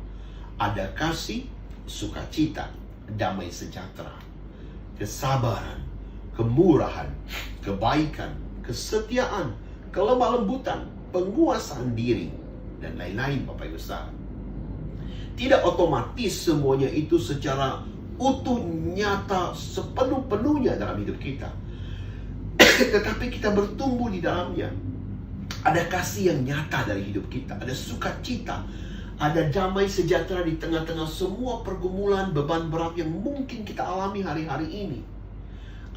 Ada kasih, sukacita, damai sejahtera, kesabaran, kemurahan, kebaikan, kesetiaan, kelemah lembutan, penguasaan diri, dan lain-lain Bapak Ibu Saudara. Tidak otomatis semuanya itu secara utuh nyata sepenuh-penuhnya dalam hidup kita. Tetapi kita bertumbuh di dalamnya. Ada kasih yang nyata dari hidup kita, ada sukacita, ada damai sejahtera di tengah-tengah semua pergumulan, beban berat yang mungkin kita alami hari-hari ini.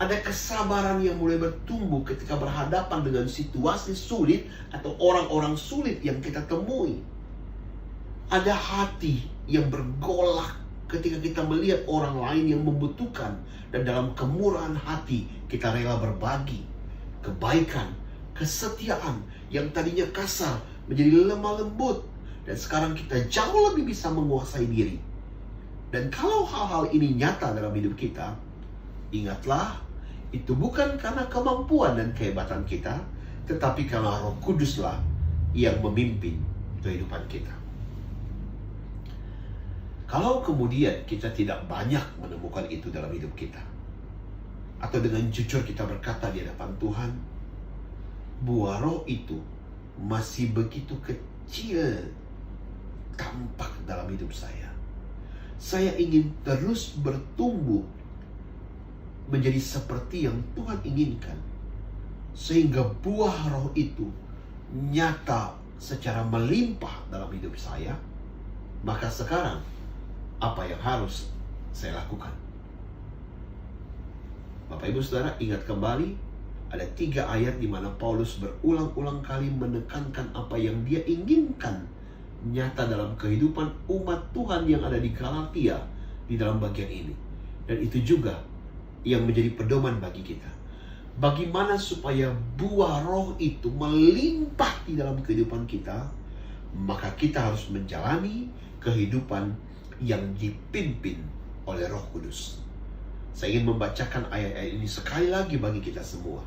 Ada kesabaran yang mulai bertumbuh ketika berhadapan dengan situasi sulit atau orang-orang sulit yang kita temui. Ada hati yang bergolak ketika kita melihat orang lain yang membutuhkan, dan dalam kemurahan hati kita rela berbagi. Kebaikan, kesetiaan yang tadinya kasar menjadi lemah lembut, dan sekarang kita jauh lebih bisa menguasai diri. Dan kalau hal-hal ini nyata dalam hidup kita, ingatlah, itu bukan karena kemampuan dan kehebatan kita, tetapi karena Roh Kuduslah yang memimpin kehidupan kita. Kalau kemudian kita tidak banyak menemukan itu dalam hidup kita, atau dengan jujur kita berkata di hadapan Tuhan, buah roh itu masih begitu kecil tampak dalam hidup saya. Saya ingin terus bertumbuh menjadi seperti yang Tuhan inginkan, sehingga buah roh itu nyata secara melimpah dalam hidup saya. Maka sekarang, apa yang harus saya lakukan? Bapak Ibu Saudara, ingat kembali, ada 3 ayat di mana Paulus berulang-ulang kali menekankan apa yang dia inginkan nyata dalam kehidupan umat Tuhan yang ada di Galatia di dalam bagian ini. Dan itu juga yang menjadi pedoman bagi kita. Bagaimana supaya buah roh itu melimpah di dalam kehidupan kita, maka kita harus menjalani kehidupan yang dipimpin oleh Roh Kudus. Saya ingin membacakan ayat-ayat ini sekali lagi bagi kita semua.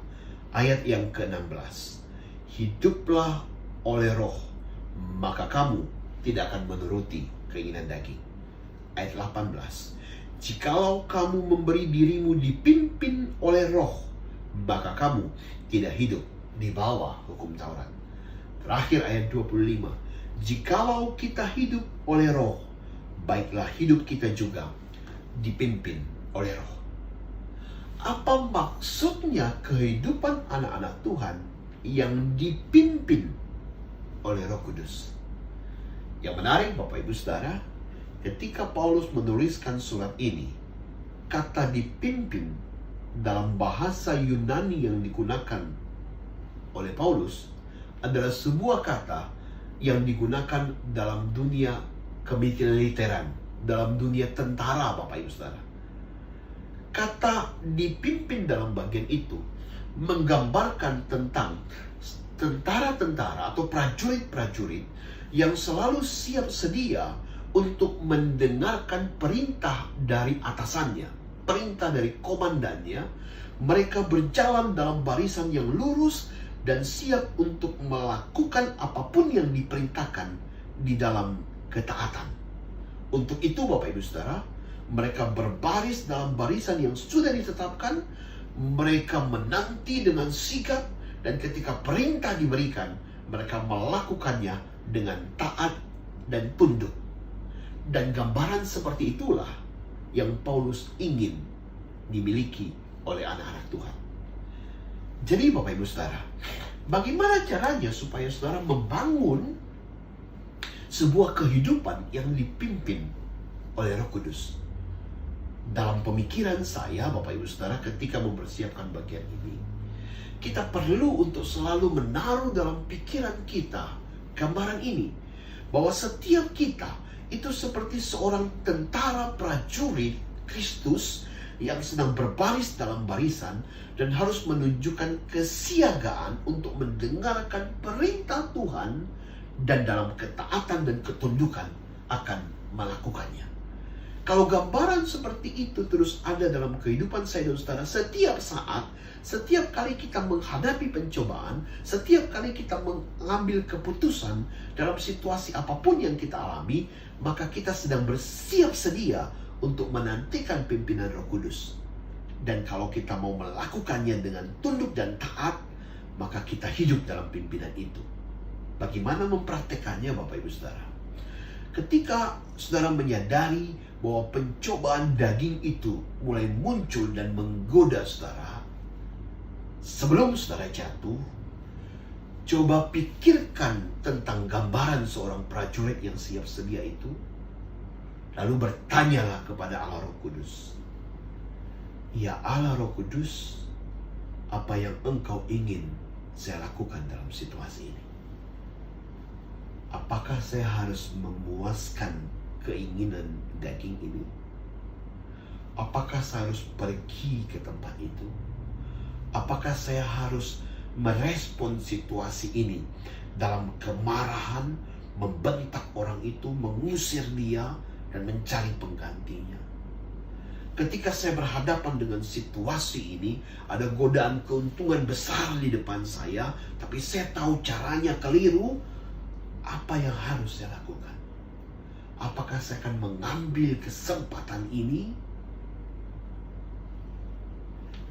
Ayat yang ke-16. Hiduplah oleh roh, maka kamu tidak akan menuruti keinginan daging. Ayat 18. Jikalau kamu memberi dirimu dipimpin oleh roh, maka kamu tidak hidup di bawah hukum Taurat. Terakhir ayat 25. Jikalau kita hidup oleh roh, baiklah hidup kita juga dipimpin oleh roh. Apa maksudnya kehidupan anak-anak Tuhan yang dipimpin oleh Roh Kudus? Yang menarik Bapak Ibu Saudara, ketika Paulus menuliskan surat ini, kata dipimpin dalam bahasa Yunani yang digunakan oleh Paulus adalah sebuah kata yang digunakan dalam dunia kemiliteran, dalam dunia tentara Bapak Ibu Saudara. Kata dipimpin dalam bagian itu menggambarkan tentang tentara-tentara atau prajurit-prajurit yang selalu siap sedia untuk mendengarkan perintah dari atasannya, perintah dari komandannya. Mereka berjalan dalam barisan yang lurus dan siap untuk melakukan apapun yang diperintahkan di dalam ketaatan. Untuk itu Bapak Ibu Saudara, mereka berbaris dalam barisan yang sudah ditetapkan. Mereka menanti dengan sigap, dan ketika perintah diberikan, mereka melakukannya dengan taat dan tunduk. Dan gambaran seperti itulah yang Paulus ingin dimiliki oleh anak-anak Tuhan. Jadi Bapak Ibu Saudara, bagaimana caranya supaya saudara membangun sebuah kehidupan yang dipimpin oleh Roh Kudus? Dalam pemikiran saya, Bapak Ibu Saudara, ketika mempersiapkan bagian ini, kita perlu untuk selalu menaruh dalam pikiran kita gambaran ini, bahwa setiap kita itu seperti seorang tentara prajurit Kristus yang sedang berbaris dalam barisan dan harus menunjukkan kesiagaan untuk mendengarkan perintah Tuhan dan dalam ketaatan dan ketundukan akan melakukannya. Kalau gambaran seperti itu terus ada dalam kehidupan saya dan saudara setiap saat, setiap kali kita menghadapi pencobaan, setiap kali kita mengambil keputusan dalam situasi apapun yang kita alami, maka kita sedang bersiap sedia untuk menantikan pimpinan Roh Kudus. Dan kalau kita mau melakukannya dengan tunduk dan taat, maka kita hidup dalam pimpinan itu. Bagaimana mempraktekannya Bapak Ibu Saudara? Ketika saudara menyadari bahwa pencobaan daging itu mulai muncul dan menggoda saudara, sebelum saudara jatuh, coba pikirkan tentang gambaran seorang prajurit yang siap sedia itu. Lalu bertanyalah kepada Allah Roh Kudus, "Ya Allah Roh Kudus, apa yang Engkau ingin saya lakukan dalam situasi ini? Apakah saya harus memuaskan keinginan daging ini? Apakah saya harus pergi ke tempat itu? Apakah saya harus merespon situasi ini dalam kemarahan, membentak orang itu, mengusir dia, dan mencari penggantinya? Ketika saya berhadapan dengan situasi ini, ada godaan keuntungan besar di depan saya, tapi saya tahu caranya keliru. Apa yang harus saya lakukan? Apakah saya akan mengambil kesempatan ini?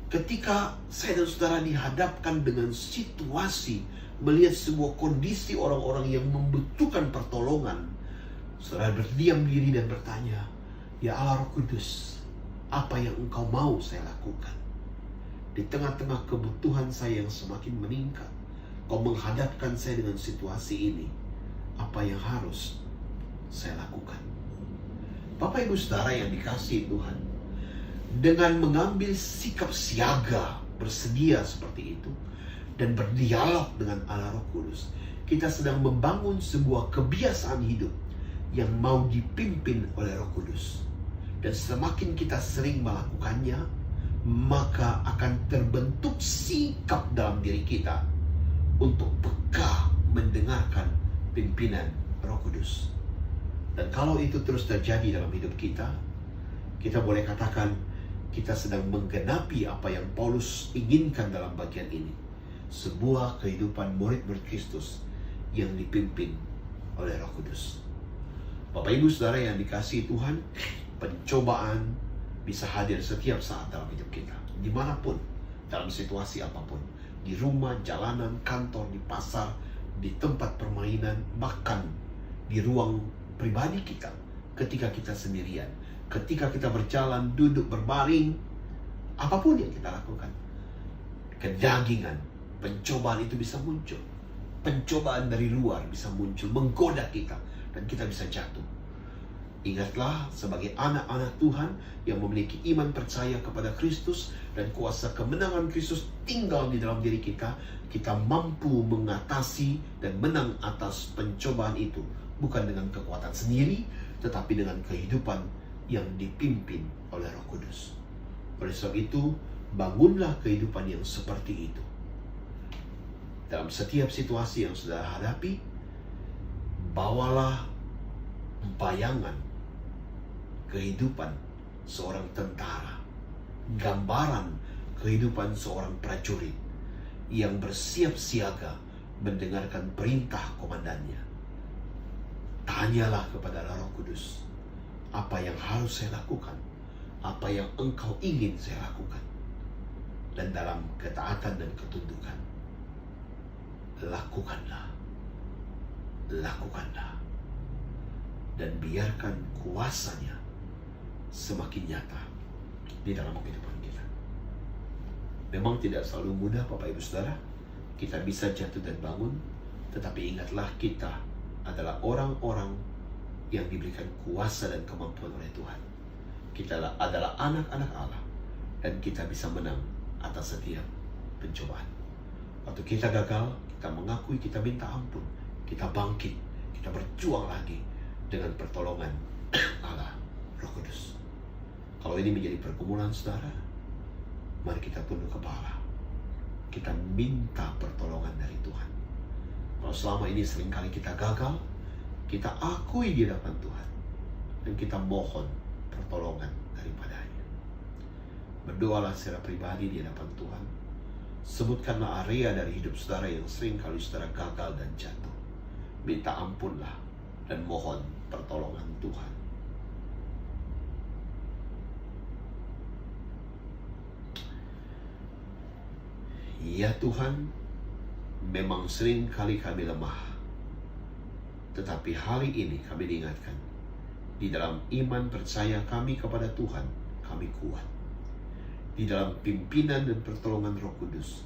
Ketika saya dan saudara dihadapkan dengan situasi, melihat sebuah kondisi orang-orang yang membutuhkan pertolongan, saudara berdiam diri dan bertanya, "Ya Allah Roh Kudus, apa yang Engkau mau saya lakukan? Di tengah-tengah kebutuhan saya yang semakin meningkat, Kau menghadapkan saya dengan situasi ini. Apa yang harus saya lakukan. Bapak Ibu Saudara yang dikasihi Tuhan, dengan mengambil sikap siaga, bersedia seperti itu, dan berdialog dengan Allah Roh Kudus, kita sedang membangun sebuah kebiasaan hidup yang mau dipimpin oleh Roh Kudus. Dan semakin kita sering melakukannya, maka akan terbentuk sikap dalam diri kita untuk peka mendengarkan pimpinan Roh Kudus. Dan kalau itu terus terjadi dalam hidup kita, kita boleh katakan kita sedang menggenapi apa yang Paulus inginkan dalam bagian ini. Sebuah kehidupan murid-murid Kristus yang dipimpin oleh Roh Kudus. Bapak Ibu Saudara yang dikasihi Tuhan, pencobaan bisa hadir setiap saat dalam hidup kita. Dimanapun, dalam situasi apapun. Di rumah, jalanan, kantor, di pasar, di tempat permainan, bahkan di ruang pribadi kita. Ketika kita sendirian, ketika kita berjalan, duduk, berbaring, apapun yang kita lakukan, kedagingan, pencobaan itu bisa muncul. Pencobaan dari luar bisa muncul, menggoda kita, dan kita bisa jatuh. Ingatlah, sebagai anak-anak Tuhan yang memiliki iman percaya kepada Kristus dan kuasa kemenangan Kristus tinggal di dalam diri kita, kita mampu mengatasi dan menang atas pencobaan itu. Bukan dengan kekuatan sendiri, tetapi dengan kehidupan yang dipimpin oleh Roh Kudus. Oleh sebab itu, bangunlah kehidupan yang seperti itu. Dalam setiap situasi yang saudara hadapi, bawalah bayangan kehidupan seorang tentara, gambaran kehidupan seorang prajurit yang bersiap siaga mendengarkan perintah komandannya. Tanyalah kepada Roh Kudus, apa yang harus saya lakukan? Apa yang engkau ingin saya lakukan? Dan dalam ketaatan dan ketundukan, lakukanlah. Lakukanlah. Dan biarkan kuasanya semakin nyata di dalam kehidupan kita. Memang tidak selalu mudah Bapak Ibu Saudara. Kita bisa jatuh dan bangun, tetapi ingatlah kita adalah orang-orang yang diberikan kuasa dan kemampuan oleh Tuhan. Kita adalah anak-anak Allah, dan kita bisa menang atas setiap pencobaan. Waktu kita gagal, kita mengakui, kita minta ampun, kita bangkit, kita berjuang lagi dengan pertolongan Allah Roh Kudus. Kalau ini menjadi pergumulan saudara, mari kita tunduk kepala. Kita minta pertolongan dari Tuhan. Kalau selama ini seringkali kita gagal, kita akui di hadapan Tuhan, dan kita mohon pertolongan daripadanya. Berdoalah secara pribadi di hadapan Tuhan. Sebutkanlah area dari hidup saudara yang seringkali saudara gagal dan jatuh. Minta ampunlah dan mohon pertolongan Tuhan. Ya Tuhan, memang sering kali kami lemah, tetapi hari ini kami diingatkan, di dalam iman percaya kami kepada Tuhan, kami kuat. Di dalam pimpinan dan pertolongan Roh Kudus,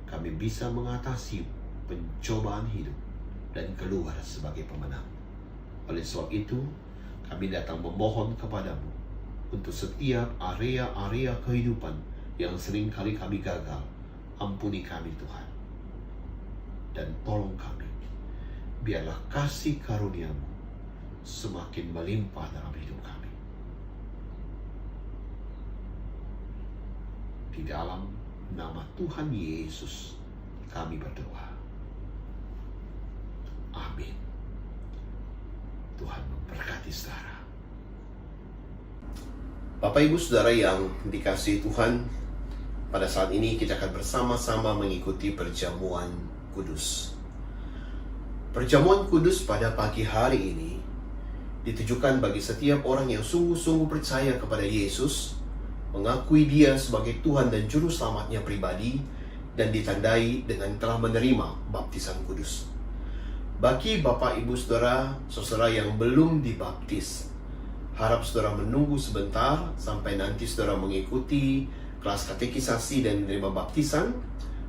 kami bisa mengatasi pencobaan hidup dan keluar sebagai pemenang. Oleh sebab itu, kami datang memohon kepadamu untuk setiap area-area kehidupan yang sering kali kami gagal. Ampuni kami Tuhan, dan tolong kami. Biarlah kasih karunia-Mu semakin melimpah dalam hidup kami. Di dalam nama Tuhan Yesus kami berdoa. Amin. Tuhan memberkati saudara. Bapak Ibu Saudara yang dikasihi Tuhan, pada saat ini kita akan bersama-sama mengikuti perjamuan kudus. Perjamuan kudus pada pagi hari ini ditujukan bagi setiap orang yang sungguh-sungguh percaya kepada Yesus, mengakui Dia sebagai Tuhan dan Juru Selamatnya pribadi, dan ditandai dengan telah menerima baptisan kudus. Bagi Bapak Ibu Saudara, saudara yang belum dibaptis, harap saudara menunggu sebentar sampai nanti saudara mengikuti kelas katekisasi dan menerima baptisan,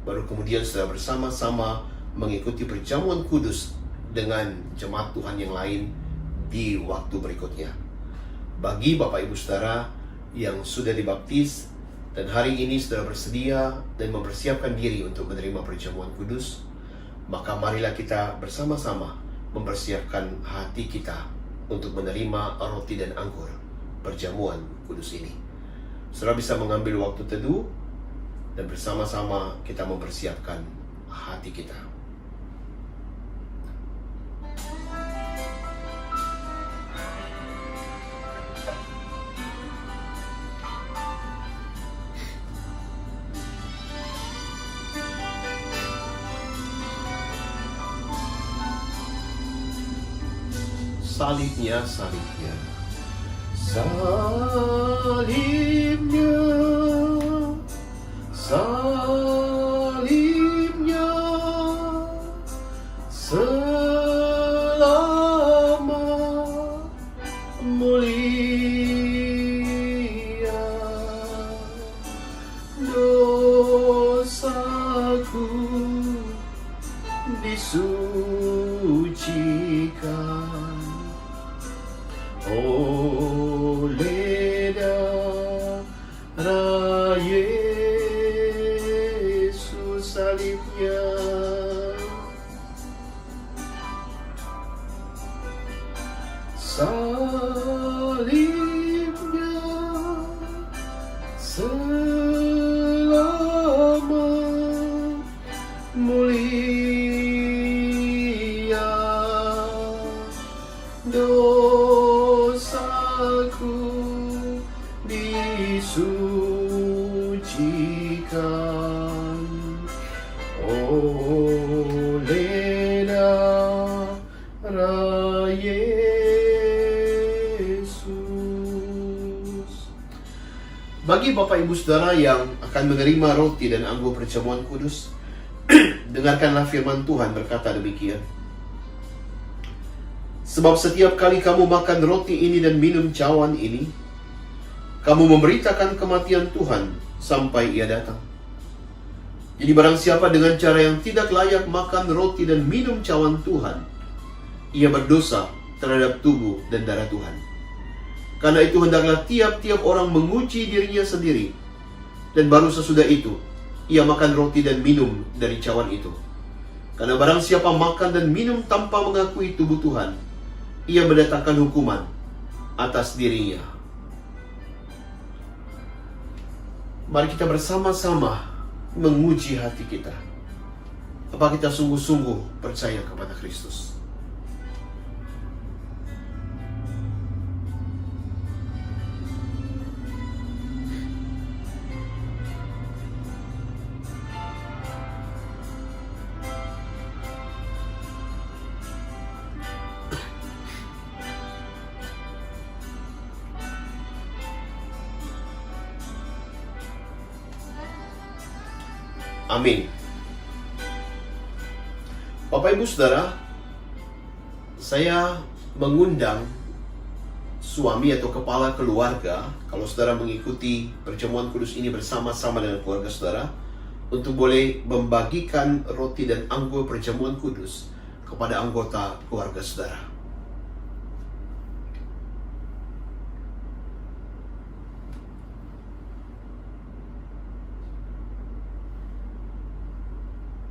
baru kemudian saudara bersama-sama mengikuti perjamuan kudus dengan jemaat Tuhan yang lain di waktu berikutnya. Bagi Bapak Ibu Saudara yang sudah dibaptis dan hari ini sudah bersedia dan mempersiapkan diri untuk menerima perjamuan kudus, maka marilah kita bersama-sama mempersiapkan hati kita untuk menerima roti dan anggur perjamuan kudus ini. Saudara bisa mengambil waktu teduh dan bersama-sama kita mempersiapkan hati kita. Salibnya, salibnya, salibnya, salibnya, selama mulia dosaku disucikan oleh darah Yesus. Salibnya, salibnya, selama mulia dosaku disucikan oleh darah Yesus. Bagi Bapak Ibu Saudara yang akan menerima roti dan anggur perjamuan kudus, dengarkanlah firman Tuhan berkata demikian. Sebab setiap kali kamu makan roti ini dan minum cawan ini, kamu memberitakan kematian Tuhan sampai Ia datang. Jadi barang siapa dengan cara yang tidak layak makan roti dan minum cawan Tuhan, ia berdosa terhadap tubuh dan darah Tuhan. Karena itu hendaklah tiap-tiap orang menguji dirinya sendiri, dan baru sesudah itu ia makan roti dan minum dari cawan itu. Karena barang siapa makan dan minum tanpa mengakui tubuh Tuhan, ia mendatangkan hukuman atas dirinya. Mari kita bersama-sama menguji hati kita. Apa kita sungguh-sungguh percaya kepada Kristus? Amin. Bapak Ibu Saudara, saya mengundang suami atau kepala keluarga, kalau saudara mengikuti perjamuan kudus ini bersama-sama dengan keluarga saudara, untuk boleh membagikan roti dan anggur perjamuan kudus kepada anggota keluarga saudara.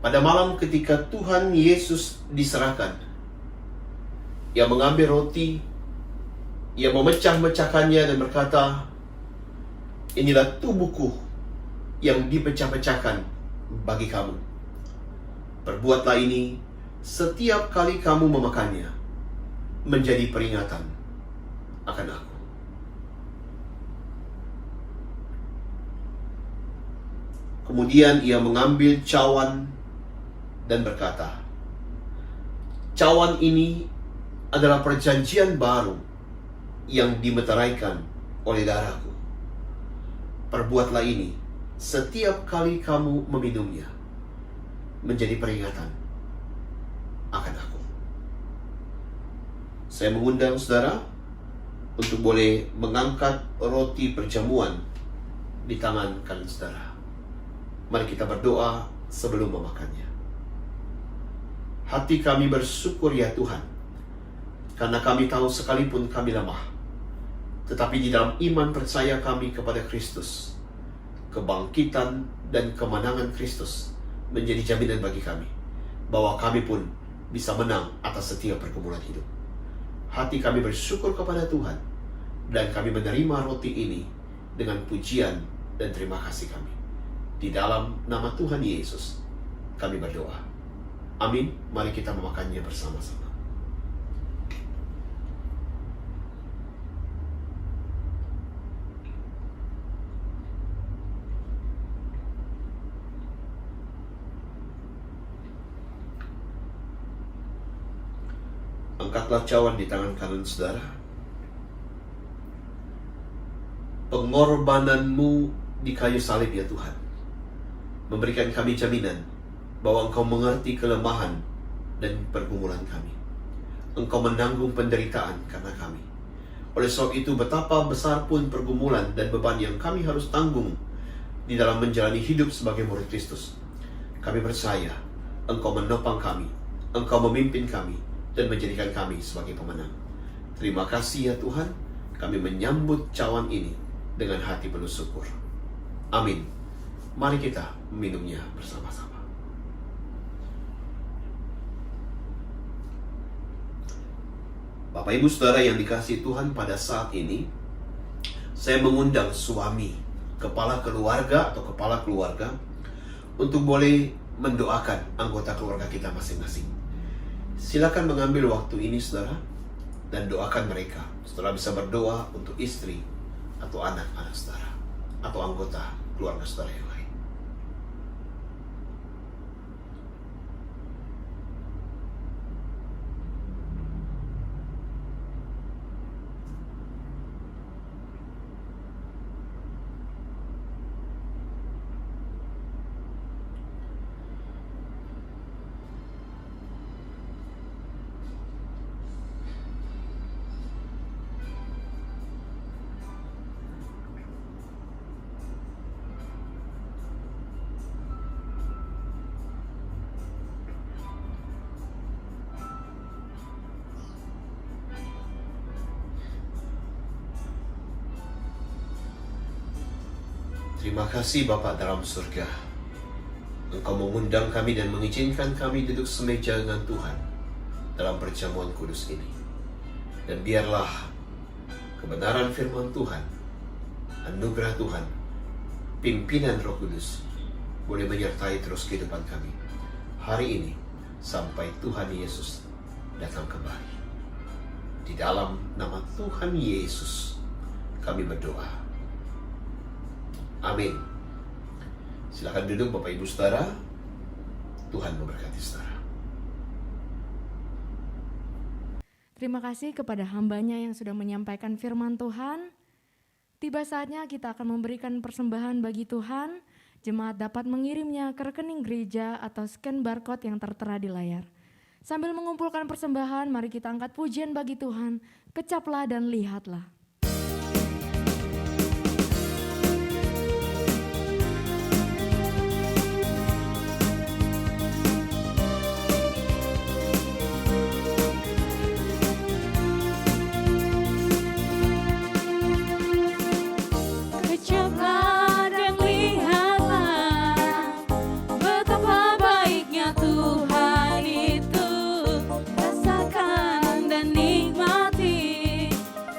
Pada malam ketika Tuhan Yesus diserahkan, Ia mengambil roti, Ia memecah-mecahkannya dan berkata, inilah tubuhku yang dipecah-pecahkan bagi kamu. Perbuatlah ini setiap kali kamu memakannya, menjadi peringatan akan aku. Kemudian Ia mengambil cawan dan berkata, cawan ini adalah perjanjian baru yang dimeteraikan oleh darahku. Perbuatlah ini setiap kali kamu meminumnya, menjadi peringatan akan aku. Saya mengundang saudara untuk boleh mengangkat roti perjamuan di tangan kanan saudara. Mari kita berdoa sebelum memakannya. Hati kami bersyukur ya Tuhan, Karena kami tahu sekalipun kami lemah, tetapi di dalam iman percaya kami kepada Kristus, kebangkitan dan kemenangan Kristus menjadi jaminan bagi kami, bahwa kami pun bisa menang atas setiap pergumulan hidup. Hati kami bersyukur kepada Tuhan, dan kami menerima roti ini dengan pujian dan terima kasih kami. Di dalam nama Tuhan Yesus, kami berdoa. Amin. Mari kita memakannya bersama-sama. Angkatlah cawan di tangan kanan saudara. Pengorbananmu di kayu salib ya Tuhan, memberikan kami jaminan bahwa Engkau mengerti kelemahan dan pergumulan kami. Engkau menanggung penderitaan karena kami. Oleh sebab itu, betapa besar pun pergumulan dan beban yang kami harus tanggung di dalam menjalani hidup sebagai murid Kristus, kami percaya Engkau menopang kami, Engkau memimpin kami, dan menjadikan kami sebagai pemenang. Terima kasih ya Tuhan, kami menyambut cawan ini dengan hati penuh syukur. Amin. Mari kita minumnya bersama-sama. Bapak Ibu Saudara yang dikasihi Tuhan, pada saat ini saya mengundang suami, kepala keluarga atau kepala keluarga untuk boleh mendoakan anggota keluarga kita masing-masing. Silakan mengambil waktu ini saudara dan doakan mereka. Saudara bisa berdoa untuk istri atau anak-anak saudara atau anggota keluarga saudara yang lain. Terima kasih Bapa dalam surga. Engkau mengundang kami dan mengizinkan kami duduk semeja dengan Tuhan dalam perjamuan kudus ini. Dan biarlah kebenaran firman Tuhan, anugerah Tuhan, pimpinan Roh Kudus boleh menyertai terus kehidupan kami hari ini sampai Tuhan Yesus datang kembali. Di dalam nama Tuhan Yesus kami berdoa. Amin. Silakan duduk Bapak Ibu Saudara. Tuhan memberkati saudara. Terima kasih kepada hambanya yang sudah menyampaikan firman Tuhan. Tiba saatnya kita akan memberikan persembahan bagi Tuhan. Jemaat dapat mengirimnya ke rekening gereja atau scan barcode yang tertera di layar. Sambil mengumpulkan persembahan, mari kita angkat pujian bagi Tuhan. Kecaplah dan lihatlah.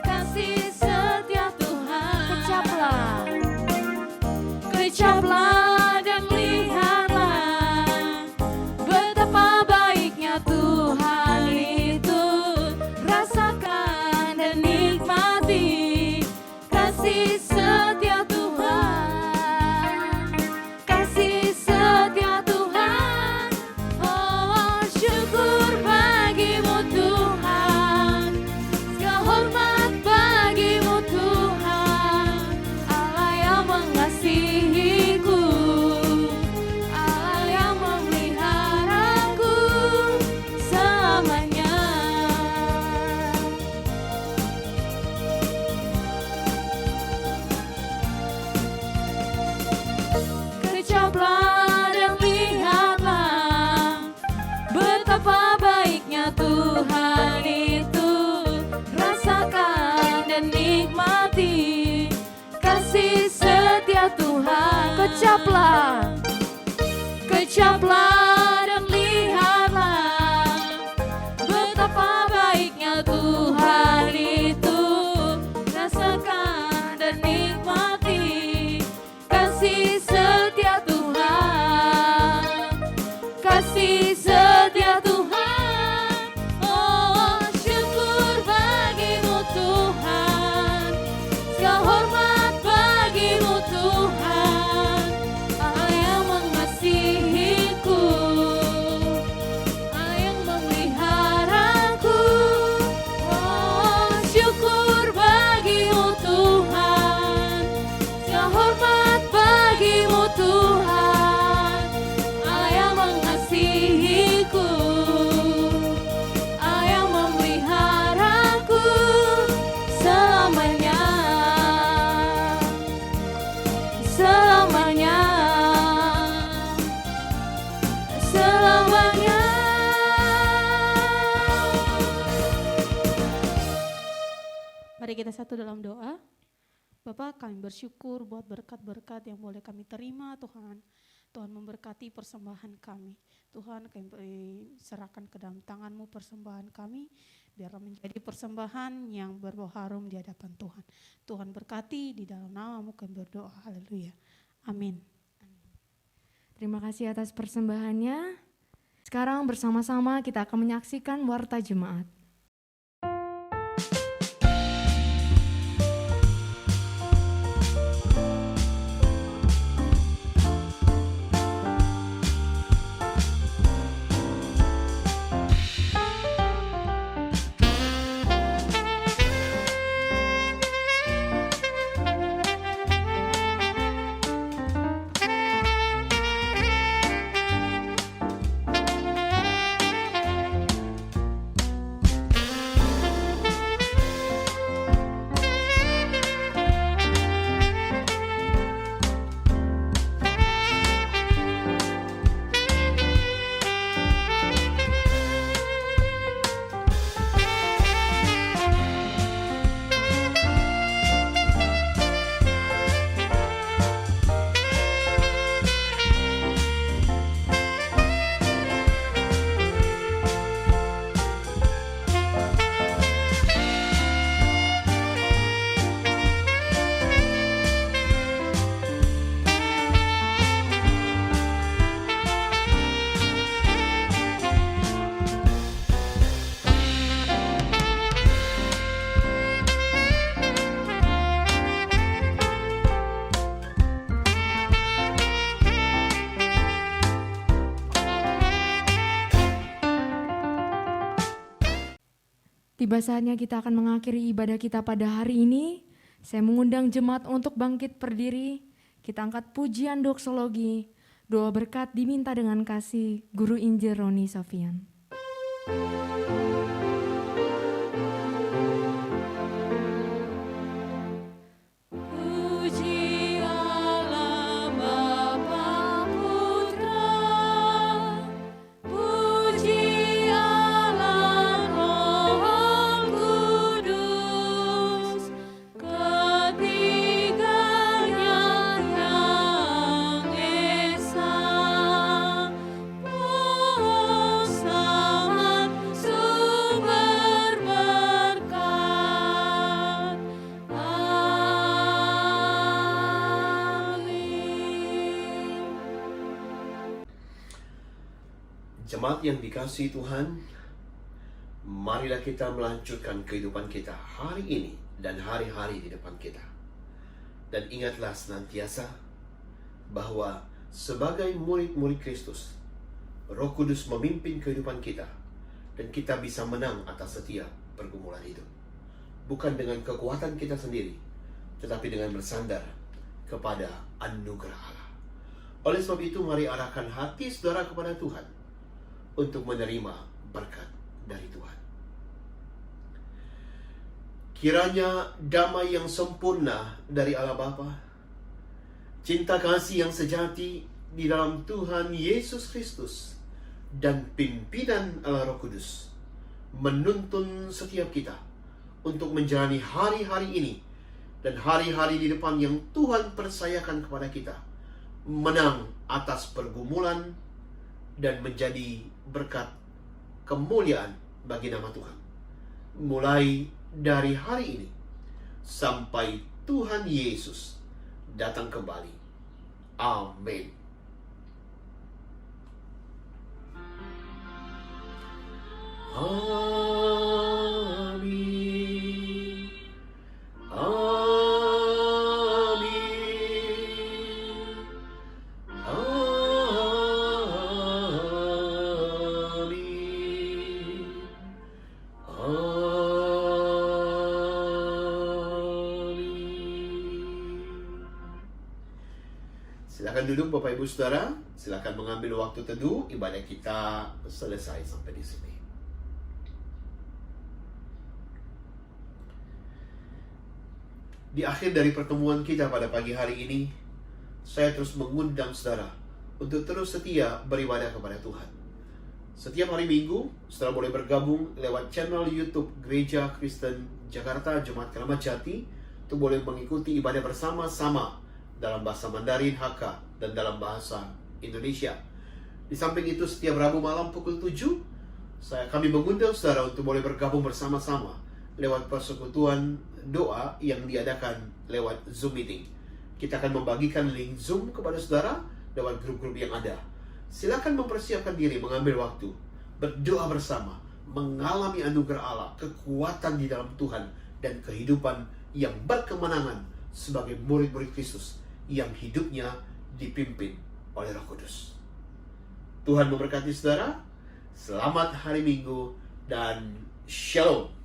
Kasih Ucaplah dan lihatlah betapa baiknya Tuhan itu. Rasakan dan nikmati kasih setia Tuhan, kasih setia Tuhan. Oh, syukur bagimu Tuhan, segala hormat bagimu Tuhan. Allah yang mengasihiku, Allah yang memeliharaku. Oh, syukur bagimu Tuhan, segala hormat bagimu Tuhan. Allah yang mengasihiku, Allah yang memeliharaku selamanya, selamanya, selamanya. Mari kita satu dalam doa. Bapak, kami bersyukur buat berkat-berkat yang boleh kami terima Tuhan. Tuhan memberkati persembahan kami. Tuhan, kami serahkan ke dalam tangan-Mu persembahan kami, biarlah menjadi persembahan yang berbau harum di hadapan Tuhan. Tuhan berkati, di dalam nama-Mu kami berdoa. Haleluya. Amin. Terima kasih atas persembahannya. Sekarang bersama-sama kita akan menyaksikan Warta Jemaat. Tiba saatnya kita akan mengakhiri ibadah kita pada hari ini. Saya mengundang jemaat untuk bangkit berdiri. Kita angkat pujian doksologi. Doa berkat diminta dengan kasih Guru Injil Roni Sofian. Puji Allah Bapa Putra, puji Allah Roh Kudus, ketiganya yang esa, bersama sumber berkat. Amin. Jemaat yang dikasihi Tuhan, marilah kita melanjutkan kehidupan kita hari ini dan hari-hari di depan kita. Dan ingatlah senantiasa bahwa sebagai murid-murid Kristus, Roh Kudus memimpin kehidupan kita dan kita bisa menang atas setiap pergumulan hidup. Bukan dengan kekuatan kita sendiri, tetapi dengan bersandar kepada anugerah Allah. Oleh sebab itu, mari arahkan hati saudara kepada Tuhan untuk menerima berkat dari Tuhan. Kiranya damai yang sempurna dari Allah Bapa, cinta kasih yang sejati di dalam Tuhan Yesus Kristus, dan pimpinan Allah Roh Kudus menuntun setiap kita untuk menjalani hari-hari ini dan hari-hari di depan yang Tuhan percayakan kepada kita, menang atas pergumulan, dan menjadi berkat kemuliaan bagi nama Tuhan. Mulai dari hari ini sampai Tuhan Yesus datang kembali. Amin. Amin. Amin. Amin. Amin. Silakan duduk Bapak Ibu Saudara, silakan mengambil waktu teduh. Ibadah kita selesai sampai di sini. Di akhir dari pertemuan kita pada pagi hari ini, saya terus mengundang saudara untuk terus setia beribadah kepada Tuhan. Setiap hari Minggu, saudara boleh bergabung lewat channel YouTube Gereja Kristen Jakarta Jemaat Keramat Jati untuk boleh mengikuti ibadah bersama-sama dalam bahasa Mandarin, Hakka, dan dalam bahasa Indonesia. Di samping itu, setiap Rabu malam pukul 7, kami mengundang saudara untuk boleh bergabung bersama-sama lewat persekutuan doa yang diadakan lewat Zoom meeting. Kita akan membagikan link Zoom kepada saudara lewat grup-grup yang ada. Silakan mempersiapkan diri, mengambil waktu, berdoa bersama, mengalami anugerah Allah, kekuatan di dalam Tuhan, dan kehidupan yang berkemenangan sebagai murid-murid Kristus yang hidupnya dipimpin oleh Roh Kudus. Tuhan memberkati saudara. Selamat hari Minggu dan Shalom.